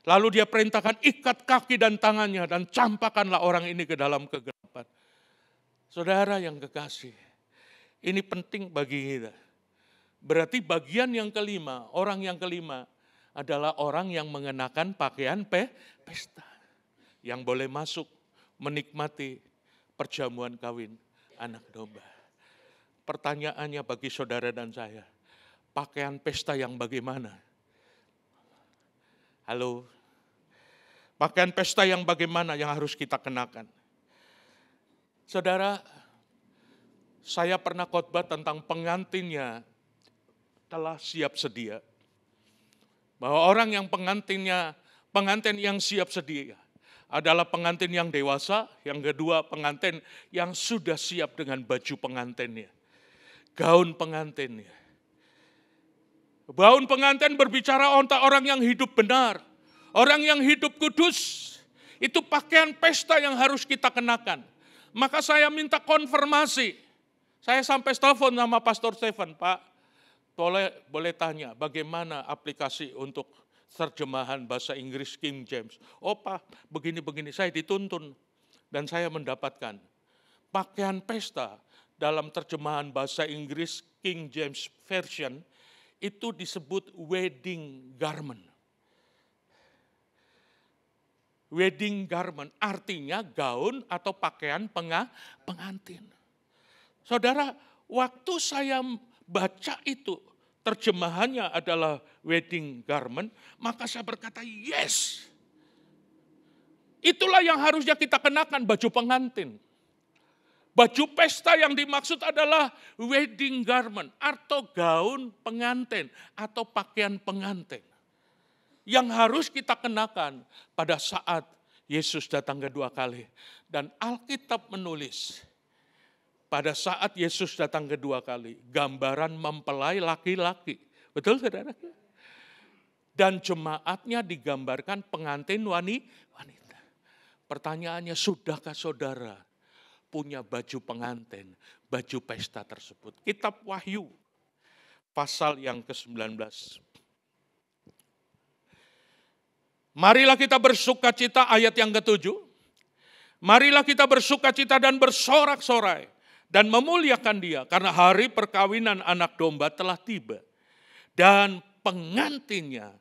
Lalu dia perintahkan ikat kaki dan tangannya dan campakkanlah orang ini ke dalam kegelapan. Saudara yang kekasih, ini penting bagi kita. Berarti bagian yang kelima, orang yang kelima adalah orang yang mengenakan pakaian pesta. Yang boleh masuk menikmati perjamuan kawin anak domba. Pertanyaannya bagi saudara dan saya, pakaian pesta yang bagaimana? Halo, pakaian pesta yang bagaimana yang harus kita kenakan? Saudara, saya pernah khotbah tentang pengantinnya telah siap sedia. Bahwa orang yang pengantin yang siap sedia adalah pengantin yang dewasa, yang kedua pengantin yang sudah siap dengan baju pengantinnya, gaun pengantinnya. Gaun pengantin berbicara tentang orang yang hidup benar, Orang yang hidup kudus, itu pakaian pesta yang harus kita kenakan. Maka saya minta konfirmasi. Saya sampai telepon sama Pastor Stephen, Pak, boleh tanya bagaimana aplikasi untuk terjemahan bahasa Inggris King James. Oh Pak, begini-begini, saya dituntun. Dan saya mendapatkan pakaian pesta dalam terjemahan bahasa Inggris King James Version, itu disebut wedding garment. Wedding garment artinya gaun atau pakaian pengantin. Saudara, waktu saya baca itu, terjemahannya adalah wedding garment, maka saya berkata, yes. Itulah yang harusnya kita kenakan, baju pengantin. Baju pesta yang dimaksud adalah wedding garment atau gaun pengantin atau pakaian pengantin. Yang harus kita kenakan pada saat Yesus datang kedua kali. Dan Alkitab menulis, pada saat Yesus datang kedua kali, gambaran mempelai laki-laki. Betul saudara? Dan jemaatnya digambarkan pengantin wanita. Pertanyaannya, sudahkah saudara punya baju pengantin, baju pesta tersebut? Kitab Wahyu, pasal yang ke-19. Marilah kita bersukacita, ayat yang ke-7. Marilah kita bersukacita dan bersorak-sorai dan memuliakan Dia, karena hari perkawinan anak domba telah tiba dan pengantinnya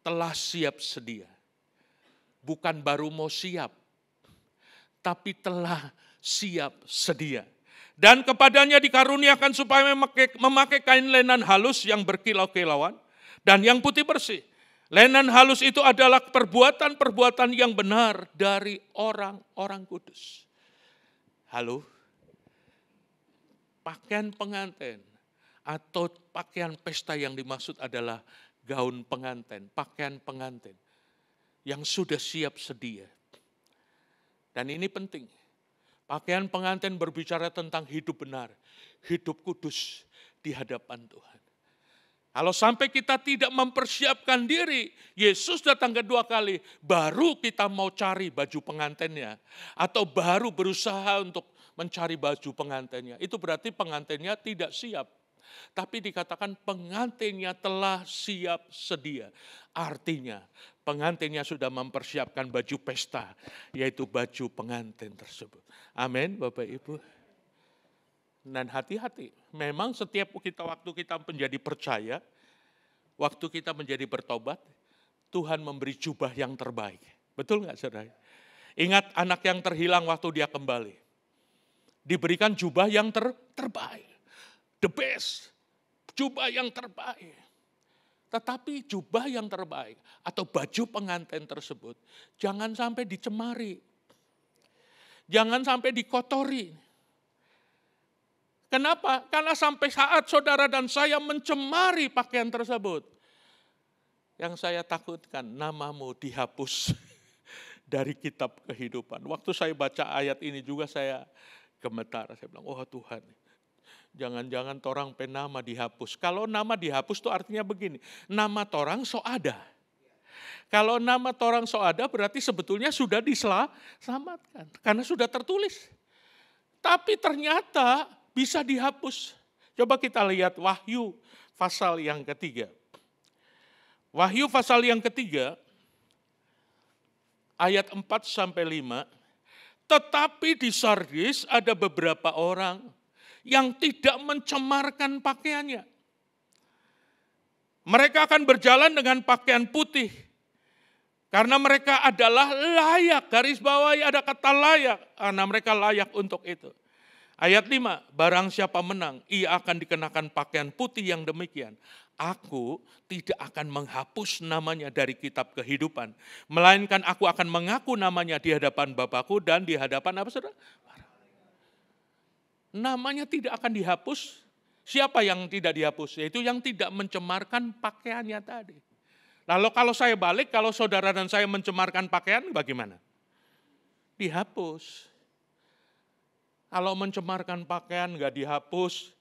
telah siap sedia. Bukan baru mau siap, tapi telah siap sedia. Dan kepadanya dikaruniakan supaya memakai kain lenan halus yang berkilau-kilauan dan yang putih bersih. Lenan halus itu adalah perbuatan-perbuatan yang benar dari orang-orang kudus. Halo? Pakaian pengantin atau pakaian pesta yang dimaksud adalah gaun pengantin, pakaian pengantin yang sudah siap sedia. Dan ini penting. Pakaian pengantin berbicara tentang hidup benar, hidup kudus di hadapan Tuhan. Kalau sampai kita tidak mempersiapkan diri, Yesus datang kedua kali, baru kita mau cari baju pengantinnya. Atau baru berusaha untuk mencari baju pengantinnya. Itu berarti pengantinnya tidak siap. Tapi dikatakan pengantinnya telah siap sedia. Artinya pengantinnya sudah mempersiapkan baju pesta, yaitu baju pengantin tersebut. Amin Bapak Ibu. Dan hati-hati, memang setiap waktu kita menjadi percaya, waktu kita menjadi bertobat, Tuhan memberi jubah yang terbaik. Betul nggak saudara? Ingat anak yang terhilang waktu dia kembali. Diberikan jubah yang terbaik. The best. Jubah yang terbaik. Tetapi jubah yang terbaik atau baju pengantin tersebut jangan sampai dicemari. Jangan sampai dikotori. Kenapa? Karena sampai saat saudara dan saya mencemari pakaian tersebut. Yang saya takutkan namamu dihapus dari kitab kehidupan. Waktu saya baca ayat ini juga saya gemetar. Saya bilang, oh Tuhan, jangan-jangan torang penama dihapus. Kalau nama dihapus itu artinya begini, nama torang so ada. Kalau nama torang so ada berarti sebetulnya sudah diselamatkan. Karena sudah tertulis. Tapi ternyata bisa dihapus. Coba kita lihat Wahyu pasal yang ketiga. Wahyu pasal yang ketiga, ayat 4-5. Tetapi di Sardis ada beberapa orang yang tidak mencemarkan pakaiannya. Mereka akan berjalan dengan pakaian putih. Karena mereka adalah layak, garis bawahi ada kata layak. Karena mereka layak untuk itu. Ayat 5, barang siapa menang, ia akan dikenakan pakaian putih yang demikian. Aku tidak akan menghapus namanya dari kitab kehidupan. Melainkan aku akan mengaku namanya di hadapan Bapakku dan di hadapan apa saudara? Namanya tidak akan dihapus. Siapa yang tidak dihapus? Yaitu yang tidak mencemarkan pakaiannya tadi. Lalu kalau saya balik, kalau saudara dan saya mencemarkan pakaian bagaimana? Dihapus. Kalau mencemarkan pakaian nggak dihapus,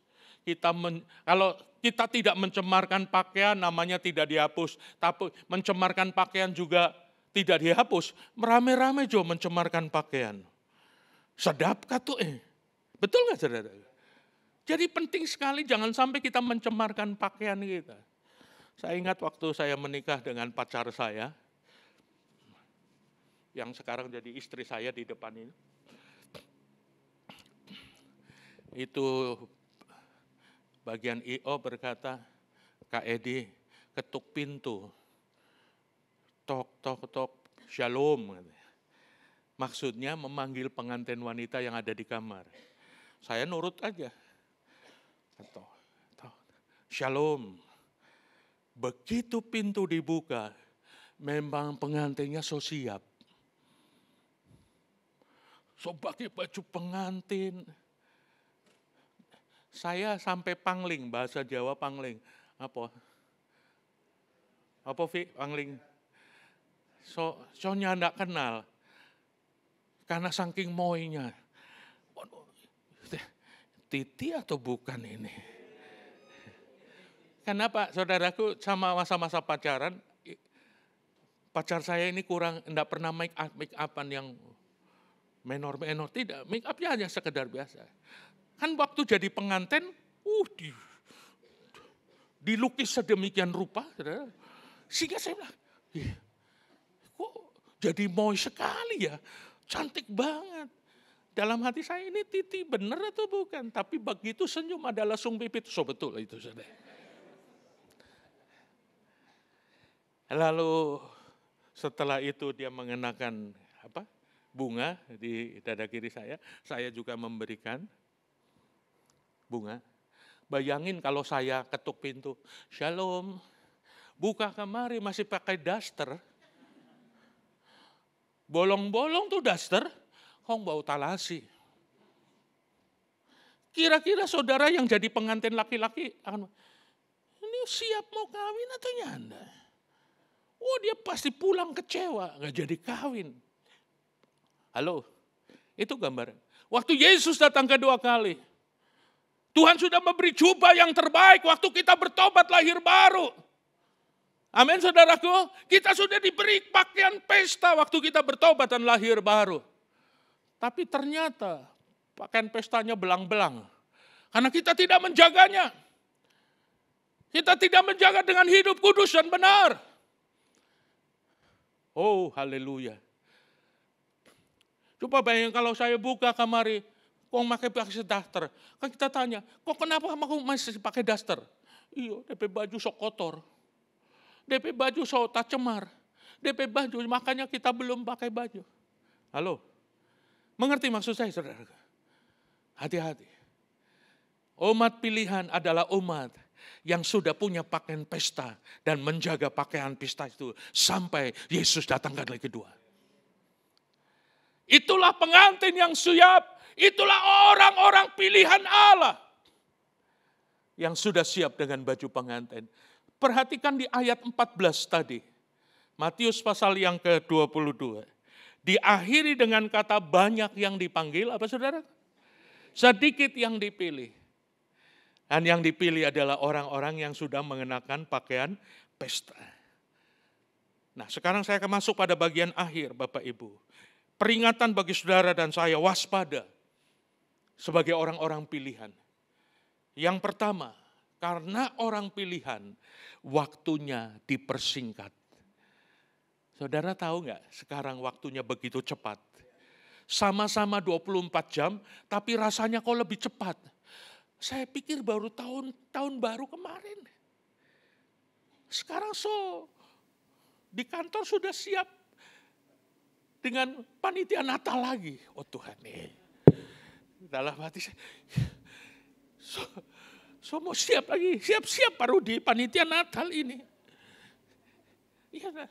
kalau kita tidak mencemarkan pakaian namanya tidak dihapus, tapi mencemarkan pakaian juga tidak dihapus, merame-rame jo mencemarkan pakaian. Sedapkah tuh Betul nggak saudara? Jadi penting sekali jangan sampai kita mencemarkan pakaian kita. Saya ingat waktu saya menikah dengan pacar saya, yang sekarang jadi istri saya di depan ini. Itu bagian IO berkata, Kak Edi ketuk pintu, tok tok tok, shalom. Maksudnya memanggil pengantin wanita yang ada di kamar. Saya nurut aja. Shalom. Begitu pintu dibuka, memang pengantinnya so siap. So pakai baju pengantin. Saya sampai pangling, bahasa Jawa pangling. Apa Vi, pangling? Soalnya enggak kenal. Karena saking moinya. Titi atau bukan ini? Kenapa saudaraku sama masa-masa pacaran, pacar saya ini kurang, enggak pernah make upan yang menor-menor, tidak. Make upnya hanya sekedar biasa. Kan waktu jadi pengantin, dilukis sedemikian rupa, saudara. Sehingga saya bilang, kok jadi moy sekali ya, cantik banget. Dalam hati saya ini Titi benar atau bukan? Tapi begitu senyum ada langsung pipit, so betul itu saudara. Lalu setelah itu dia mengenakan bunga di dada kiri saya juga memberikan bunga. Bayangin kalau saya ketuk pintu, shalom, buka kemari masih pakai daster. Bolong-bolong tuh daster, kok bau talasi. Kira-kira saudara yang jadi pengantin laki-laki, ini siap mau kawin atau nyanda? Dia pasti pulang kecewa, gak jadi kawin. Halo, itu gambaran. Waktu Yesus datang kedua kali, Tuhan sudah memberi jubah yang terbaik waktu kita bertobat lahir baru. Amin saudaraku, kita sudah diberi pakaian pesta waktu kita bertobat dan lahir baru. Tapi ternyata pakaian pestanya belang-belang. Karena kita tidak menjaganya. Kita tidak menjaga dengan hidup kudus dan benar. Oh haleluya. Coba bayangin kalau saya buka kamari, kok pakai daster. Kan kita tanya, kok kenapa kamu masih pakai daster? Iya, DP baju sok kotor. DP baju sok tak cemar. DP baju, makanya kita belum pakai baju. Halo, mengerti maksud saya saudara? Hati-hati. Umat pilihan adalah umat yang sudah punya pakaian pesta dan menjaga pakaian pesta itu sampai Yesus datang kali kedua. Itulah pengantin yang siap. Itulah orang-orang pilihan Allah yang sudah siap dengan baju pengantin. Perhatikan di ayat 14 tadi. Matius pasal yang ke-22. Diakhiri dengan kata banyak yang dipanggil. Apa saudara? Sedikit yang dipilih. Dan yang dipilih adalah orang-orang yang sudah mengenakan pakaian pesta. Nah sekarang saya akan masuk pada bagian akhir Bapak Ibu. Peringatan bagi saudara dan saya, waspada sebagai orang-orang pilihan. Yang pertama, karena orang pilihan, waktunya dipersingkat. Saudara tahu nggak, sekarang waktunya begitu cepat. Sama-sama 24 jam, tapi rasanya kok lebih cepat. Saya pikir baru tahun baru kemarin. Sekarang di kantor sudah siap dengan panitia Natal lagi. Oh Tuhan dalam hati saya, mau siap lagi, siap-siap baru di panitia Natal ini. Iya,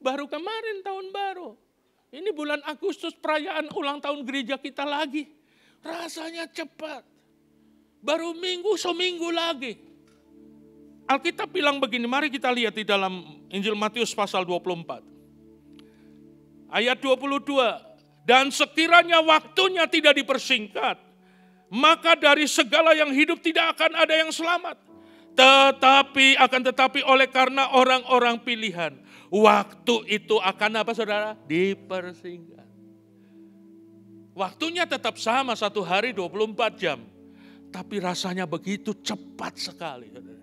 baru kemarin tahun baru. Ini bulan Agustus perayaan ulang tahun gereja kita lagi. Rasanya cepat. Baru seminggu lagi. Alkitab bilang begini, mari kita lihat di dalam Injil Matius pasal 24. Ayat 22. Dan sekiranya waktunya tidak dipersingkat, maka dari segala yang hidup tidak akan ada yang selamat. Tetapi oleh karena orang-orang pilihan, Waktu itu akan apa saudara? Dipersingkat. Waktunya tetap sama 1 hari 24 jam. Tapi rasanya begitu cepat sekali. Saudara.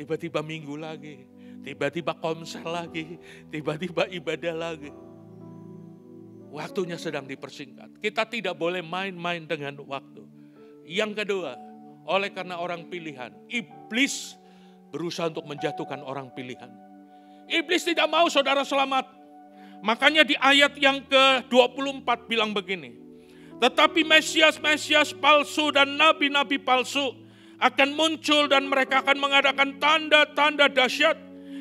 Tiba-tiba minggu lagi. Tiba-tiba konser lagi. Tiba-tiba ibadah lagi. Waktunya sedang dipersingkat. Kita tidak boleh main-main dengan waktu. Yang kedua, oleh karena orang pilihan, iblis berusaha untuk menjatuhkan orang pilihan. Iblis tidak mau saudara selamat. Makanya di ayat yang ke-24 bilang begini. Tetapi Mesias-Mesias palsu dan nabi-nabi palsu akan muncul dan mereka akan mengadakan tanda-tanda dahsyat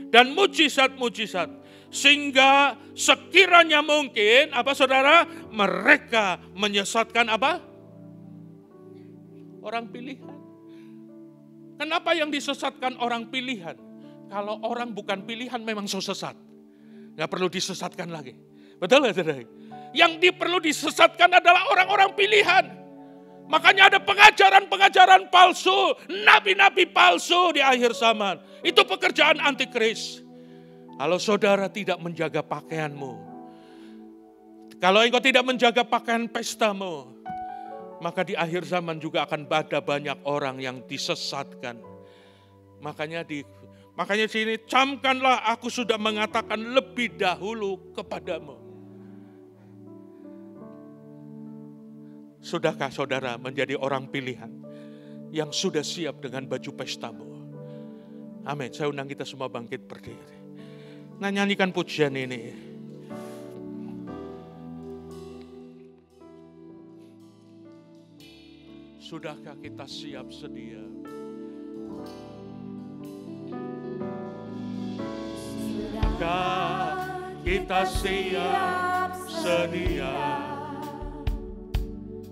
dan mujizat-mujizat. Sehingga sekiranya mungkin, apa saudara? Mereka menyesatkan apa? Orang pilihan. Kenapa yang disesatkan orang pilihan? Kalau orang bukan pilihan memang so sesat. Gak perlu disesatkan lagi. Betul gak saudara? Yang perlu disesatkan adalah orang-orang pilihan. Makanya ada pengajaran-pengajaran palsu, nabi-nabi palsu di akhir zaman. Itu pekerjaan antikris. Kalau saudara tidak menjaga pakaianmu, kalau engkau tidak menjaga pakaian pestamu, maka di akhir zaman juga akan ada banyak orang yang disesatkan. Makanya sini, camkanlah aku sudah mengatakan lebih dahulu kepadamu. Sudahkah saudara menjadi orang pilihan yang sudah siap dengan baju pestamu? Amin. Saya undang kita semua bangkit berdiri. Nah, nyanyikan pujian ini. Sudahkah kita siap sedia? Sudahkah kita siap sedia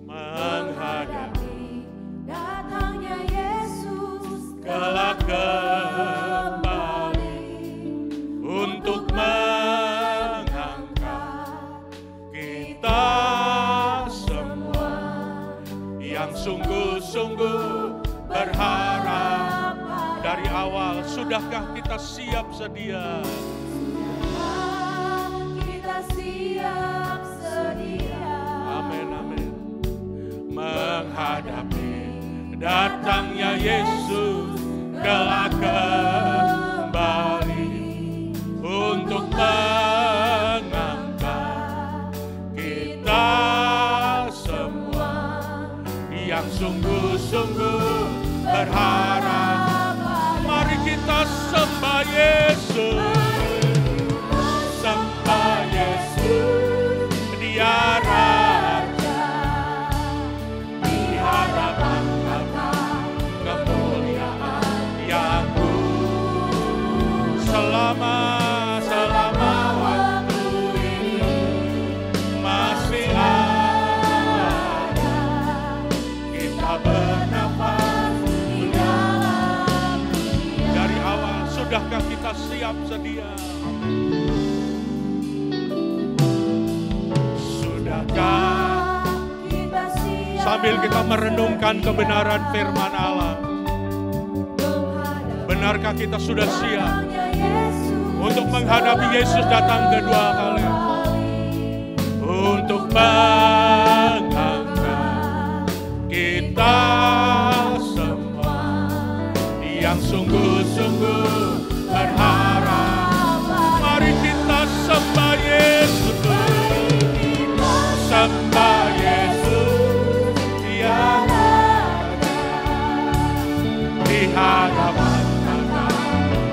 menghadapi datangnya Yesus kelak kembali untuk mengangkat kita semua yang sungguh-sungguh berharap dari awal. Sudahkah kita siap sedia? Sudahkah kita siap sedia? Amin, amin. Menghadapi datangnya Yesus kelak kembali untuk mengangkat kita semua yang sungguh-sungguh berharap. Mari kita sembah Yesus, sembah Yesus, Dia Raja, di hadapan Bapa kemuliaan yang selama waktu ini masih ada, kita bernafas di dalam dunia. Dari awal sudahkah kita siap sedia? Sudahkah Kita siap sambil kita merenungkan kebenaran firman Allah? Benarkah kita sudah siap untuk menghadapi Yesus datang kedua kali? Untuk mengangkat kita semua yang sungguh-sungguh berharap. Mari kita sembah Yesus, sembah Yesus, Dia Raja, di hadapan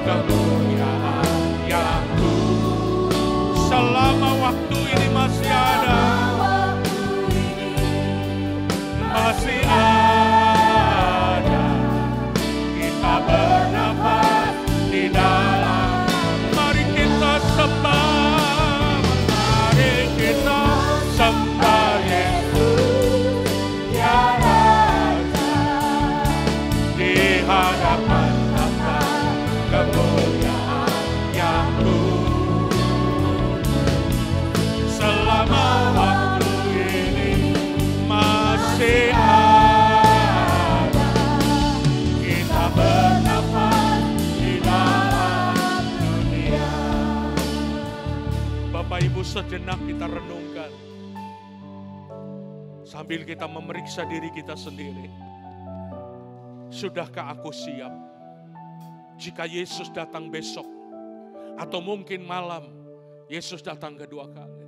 kemuliaan yang selama waktu ini masih ada, masih ada, kita bernafas di dalam. Mari kita sembah, mari kita sembah Yesus, Dia Raja, di hadapan kemuliaan yang Bapak Ibu, sejenak kita renungkan. Sambil kita memeriksa diri kita sendiri. Sudahkah aku siap? Jika Yesus datang besok, atau mungkin malam, Yesus datang kedua kali.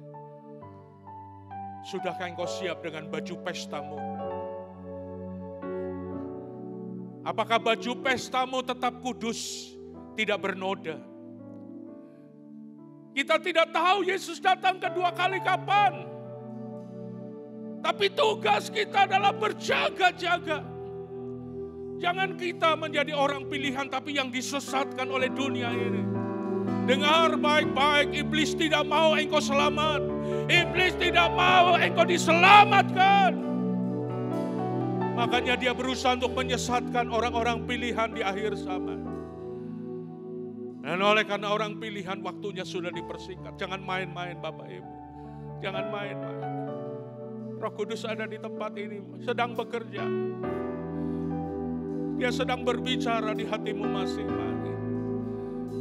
Sudahkah engkau siap dengan baju pestamu? Apakah baju pestamu tetap kudus, tidak bernoda? Kita tidak tahu Yesus datang kedua kali kapan. Tapi tugas kita adalah berjaga-jaga. Jangan kita menjadi orang pilihan tapi yang disesatkan oleh dunia ini. Dengar baik-baik, iblis tidak mau engkau selamat. Iblis tidak mau engkau diselamatkan. Makanya dia berusaha untuk menyesatkan orang-orang pilihan di akhir zaman. Dan oleh karena orang pilihan waktunya sudah dipersingkat. Jangan main-main Bapak Ibu. Jangan main-main. Roh Kudus ada di tempat ini, sedang bekerja. Dia sedang berbicara di hatimu masing-masing.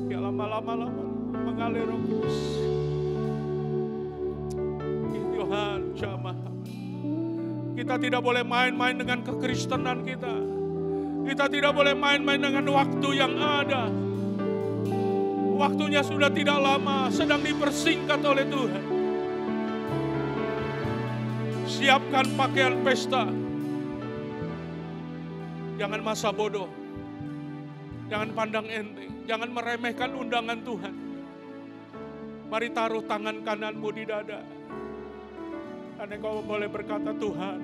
Ya lama-lama mengalir Roh Kudus. Tuhan jamaah. Kita tidak boleh main-main dengan kekristenan kita. Kita tidak boleh main-main dengan waktu yang ada. Waktunya sudah tidak lama, sedang dipersingkat oleh Tuhan. Siapkan pakaian pesta. Jangan masa bodoh. Jangan pandang enteng. Jangan meremehkan undangan Tuhan. Mari taruh tangan kananmu di dada. Dan engkau boleh berkata, Tuhan,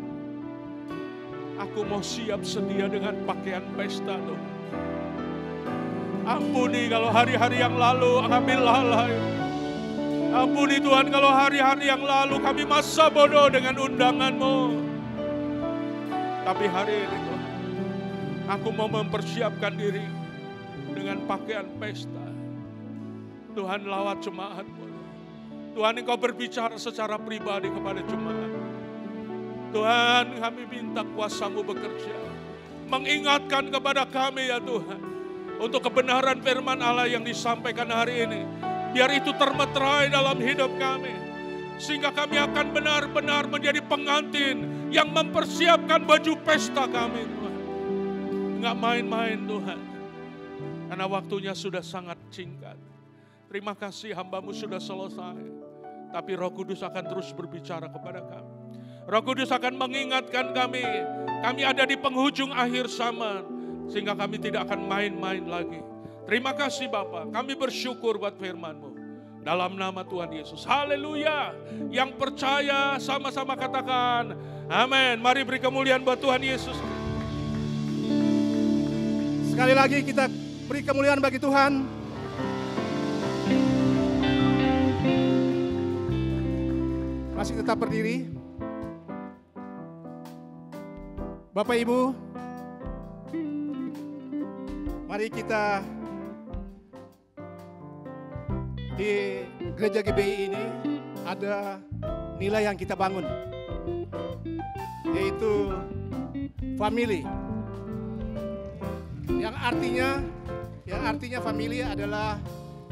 aku mau siap sedia dengan pakaian pesta Tuhan. Ampuni kalau hari-hari yang lalu kami lalai. Ampuni Tuhan kalau hari-hari yang lalu kami masa bodoh dengan undangan-Mu. Tapi hari ini Tuhan, aku mau mempersiapkan diri dengan pakaian pesta. Tuhan lawat jemaat-Mu. Tuhan engkau berbicara secara pribadi kepada jemaat. Tuhan kami minta kuasa-Mu bekerja. Mengingatkan kepada kami ya Tuhan. Untuk kebenaran firman Allah yang disampaikan hari ini. Biar itu termeterai dalam hidup kami. Sehingga kami akan benar-benar menjadi pengantin yang mempersiapkan baju pesta kami Tuhan. Enggak main-main Tuhan. Karena waktunya sudah sangat singkat. Terima kasih hamba-Mu sudah selesai. Tapi Roh Kudus akan terus berbicara kepada kami. Roh Kudus akan mengingatkan kami. Kami ada di penghujung akhir zaman. Sehingga kami tidak akan main-main lagi. Terima kasih Bapa. Kami bersyukur buat firman-Mu. Dalam nama Tuhan Yesus. Haleluya. Yang percaya sama-sama katakan. Amin. Mari beri kemuliaan buat Tuhan Yesus. Sekali lagi kita beri kemuliaan bagi Tuhan. Masih tetap berdiri. Bapak Ibu, mari kita di gereja GBI ini ada nilai yang kita bangun, yaitu family. Yang artinya family adalah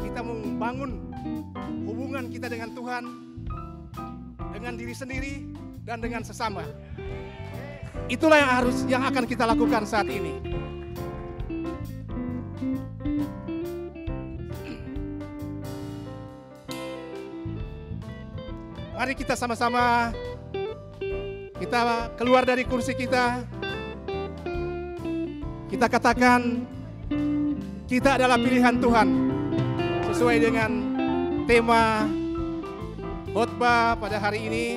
kita membangun hubungan kita dengan Tuhan, dengan diri sendiri dan dengan sesama. Itulah yang akan kita lakukan saat ini. Mari kita sama-sama kita keluar dari kursi kita. Kita katakan kita adalah pilihan Tuhan sesuai dengan tema khotbah pada hari ini.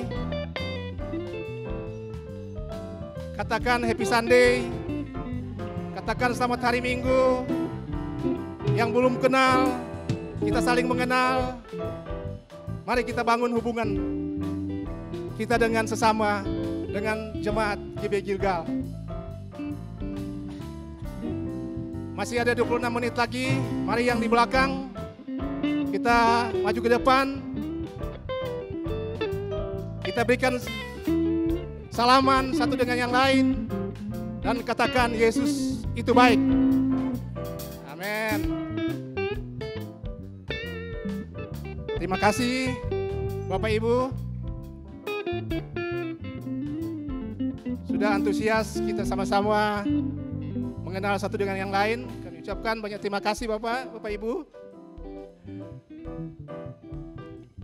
Katakan Happy Sunday. Katakan selamat hari Minggu. Yang belum kenal, kita saling mengenal. Mari kita bangun hubungan kita dengan sesama, dengan jemaat GBI Gilgal. Masih ada 26 menit lagi. Mari yang di belakang kita maju ke depan. Kita berikan salaman satu dengan yang lain dan katakan Yesus itu baik. Amin. Terima kasih. Bapak Ibu, sudah antusias kita sama-sama mengenal satu dengan yang lain. Kami ucapkan banyak terima kasih Bapak Ibu.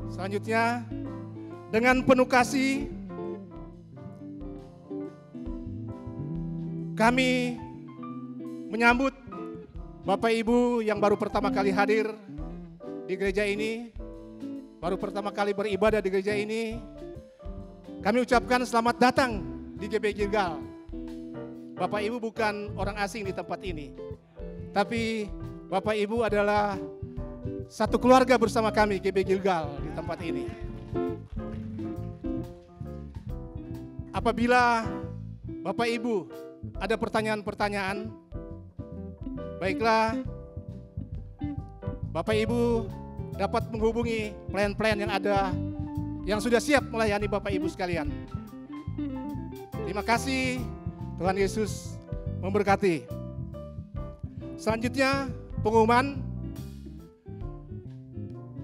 Selanjutnya, dengan penuh kasih, kami menyambut Bapak Ibu yang baru pertama kali hadir di gereja ini, baru pertama kali beribadah di gereja ini. Kami ucapkan selamat datang di GBI Gilgal. Bapak Ibu bukan orang asing di tempat ini, tapi Bapak Ibu adalah satu keluarga bersama kami GBI Gilgal di tempat ini. Apabila Bapak Ibu ada pertanyaan-pertanyaan, baiklah Bapak Ibu dapat menghubungi plan-plan yang ada, yang sudah siap melayani Bapak Ibu sekalian. Terima kasih, Tuhan Yesus memberkati. Selanjutnya, pengumuman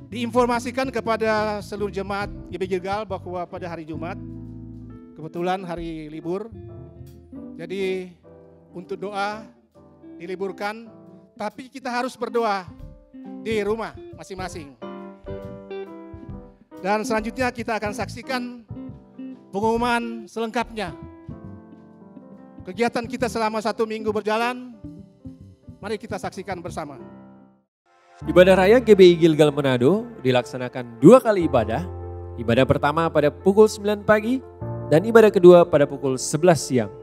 diinformasikan kepada seluruh jemaat GBI Gilgal bahwa pada hari Jumat, kebetulan hari libur, jadi untuk doa diliburkan, tapi kita harus berdoa di rumah masing-masing. Dan selanjutnya kita akan saksikan pengumuman selengkapnya. Kegiatan kita selama 1 minggu berjalan, mari kita saksikan bersama. Ibadah Raya GBI Gilgal Manado dilaksanakan 2 kali ibadah. Ibadah pertama pada pukul 9 pagi dan ibadah kedua pada pukul 11 siang.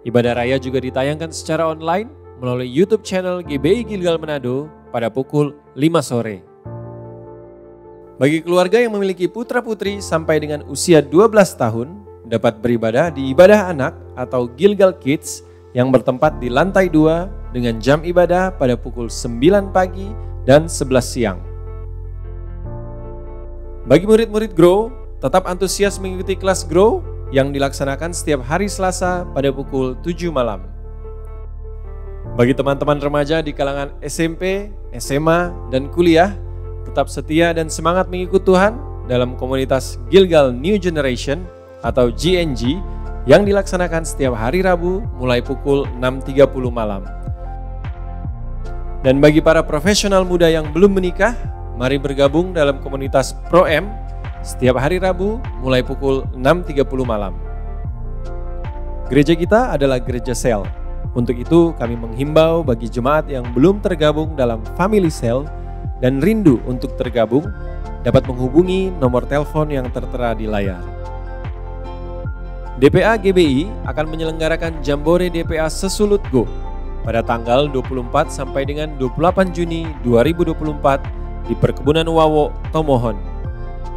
Ibadah Raya juga ditayangkan secara online melalui YouTube channel GBI Gilgal Manado pada pukul 5 sore. Bagi keluarga yang memiliki putra-putri sampai dengan usia 12 tahun, dapat beribadah di ibadah anak atau Gilgal Kids yang bertempat di lantai 2 dengan jam ibadah pada pukul 9 pagi dan 11 siang. Bagi murid-murid Grow, tetap antusias mengikuti kelas Grow yang dilaksanakan setiap hari Selasa pada pukul 7 malam. Bagi teman-teman remaja di kalangan SMP, SMA, dan kuliah, tetap setia dan semangat mengikut Tuhan dalam komunitas Gilgal New Generation atau GNG yang dilaksanakan setiap hari Rabu mulai pukul 6.30 malam. Dan bagi para profesional muda yang belum menikah, mari bergabung dalam komunitas Pro-M setiap hari Rabu mulai pukul 6.30 malam. Gereja kita adalah gereja sel. Untuk itu kami menghimbau bagi jemaat yang belum tergabung dalam Family Cell dan rindu untuk tergabung, dapat menghubungi nomor telepon yang tertera di layar. DPA GBI akan menyelenggarakan Jambore DPA Sesulut Go pada tanggal 24 sampai dengan 28 Juni 2024 di Perkebunan Wawo, Tomohon,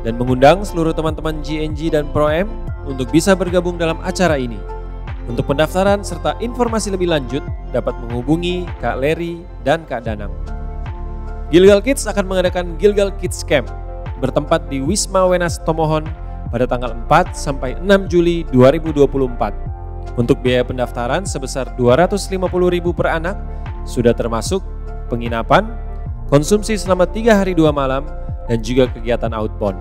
dan mengundang seluruh teman-teman GNG dan Pro-M untuk bisa bergabung dalam acara ini. Untuk pendaftaran serta informasi lebih lanjut dapat menghubungi Kak Leri dan Kak Danang. Gilgal Kids akan mengadakan Gilgal Kids Camp bertempat di Wisma Wenas Tomohon pada tanggal 4 sampai 6 Juli 2024. Untuk biaya pendaftaran sebesar 250.000 per anak, sudah termasuk penginapan, konsumsi selama 3 hari 2 malam, dan juga kegiatan outbound.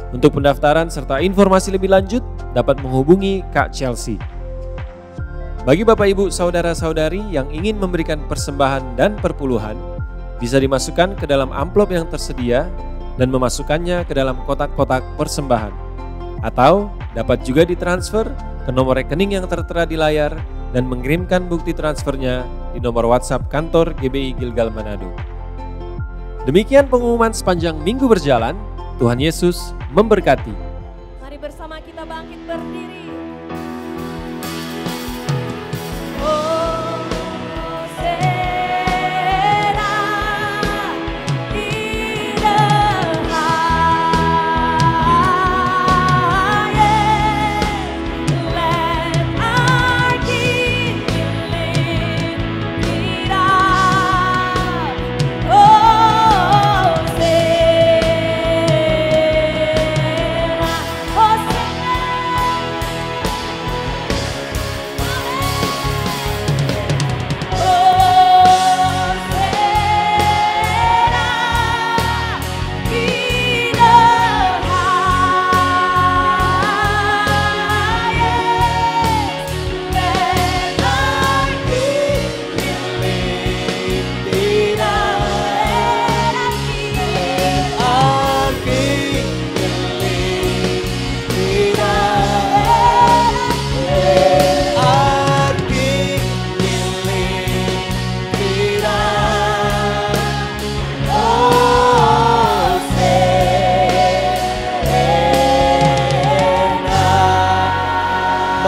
Untuk pendaftaran serta informasi lebih lanjut dapat menghubungi Kak Chelsea. Bagi Bapak Ibu Saudara-saudari yang ingin memberikan persembahan dan perpuluhan, bisa dimasukkan ke dalam amplop yang tersedia dan memasukkannya ke dalam kotak-kotak persembahan. Atau dapat juga ditransfer ke nomor rekening yang tertera di layar dan mengirimkan bukti transfernya di nomor WhatsApp kantor GBI Gilgal Manado. Demikian pengumuman sepanjang minggu berjalan. Tuhan Yesus memberkati. Mari bersama kita bangkit berdiri.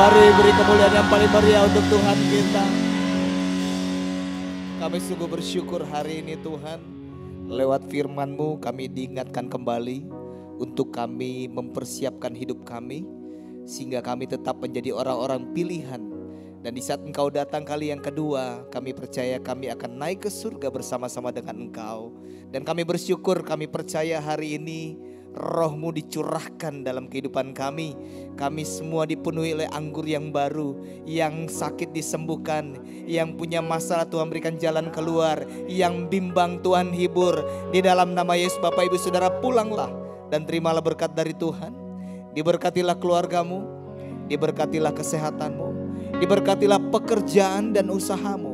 Mari beri kemuliaan yang paling meriah untuk Tuhan kita. Kami sungguh bersyukur hari ini Tuhan. Lewat firman-Mu kami diingatkan kembali untuk kami mempersiapkan hidup kami, sehingga kami tetap menjadi orang-orang pilihan. Dan di saat Engkau datang kali yang kedua, kami percaya kami akan naik ke surga bersama-sama dengan Engkau. Dan kami bersyukur, kami percaya hari ini Roh-Mu dicurahkan dalam kehidupan kami. Kami semua dipenuhi oleh anggur yang baru, yang sakit disembuhkan, yang punya masalah Tuhan berikan jalan keluar, yang bimbang Tuhan hibur. Di dalam nama Yesus Bapak Ibu Saudara pulanglah dan terimalah berkat dari Tuhan. Diberkatilah keluargamu, diberkatilah kesehatanmu, diberkatilah pekerjaan dan usahamu,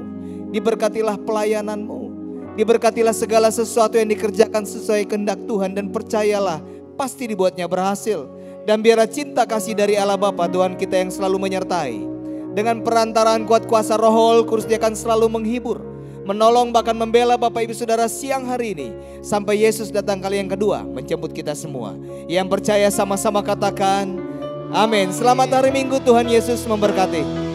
diberkatilah pelayananmu, diberkatilah segala sesuatu yang dikerjakan sesuai kehendak Tuhan. Dan percayalah pasti dibuatnya berhasil. Dan biarlah cinta kasih dari Allah Bapa Tuhan kita yang selalu menyertai, dengan perantaraan kuat kuasa Roh Kudus, Dia akan selalu menghibur, menolong, bahkan membela Bapak Ibu Saudara siang hari ini, sampai Yesus datang kali yang kedua menjemput kita semua. Yang percaya sama-sama katakan amin. Selamat hari Minggu, Tuhan Yesus memberkati.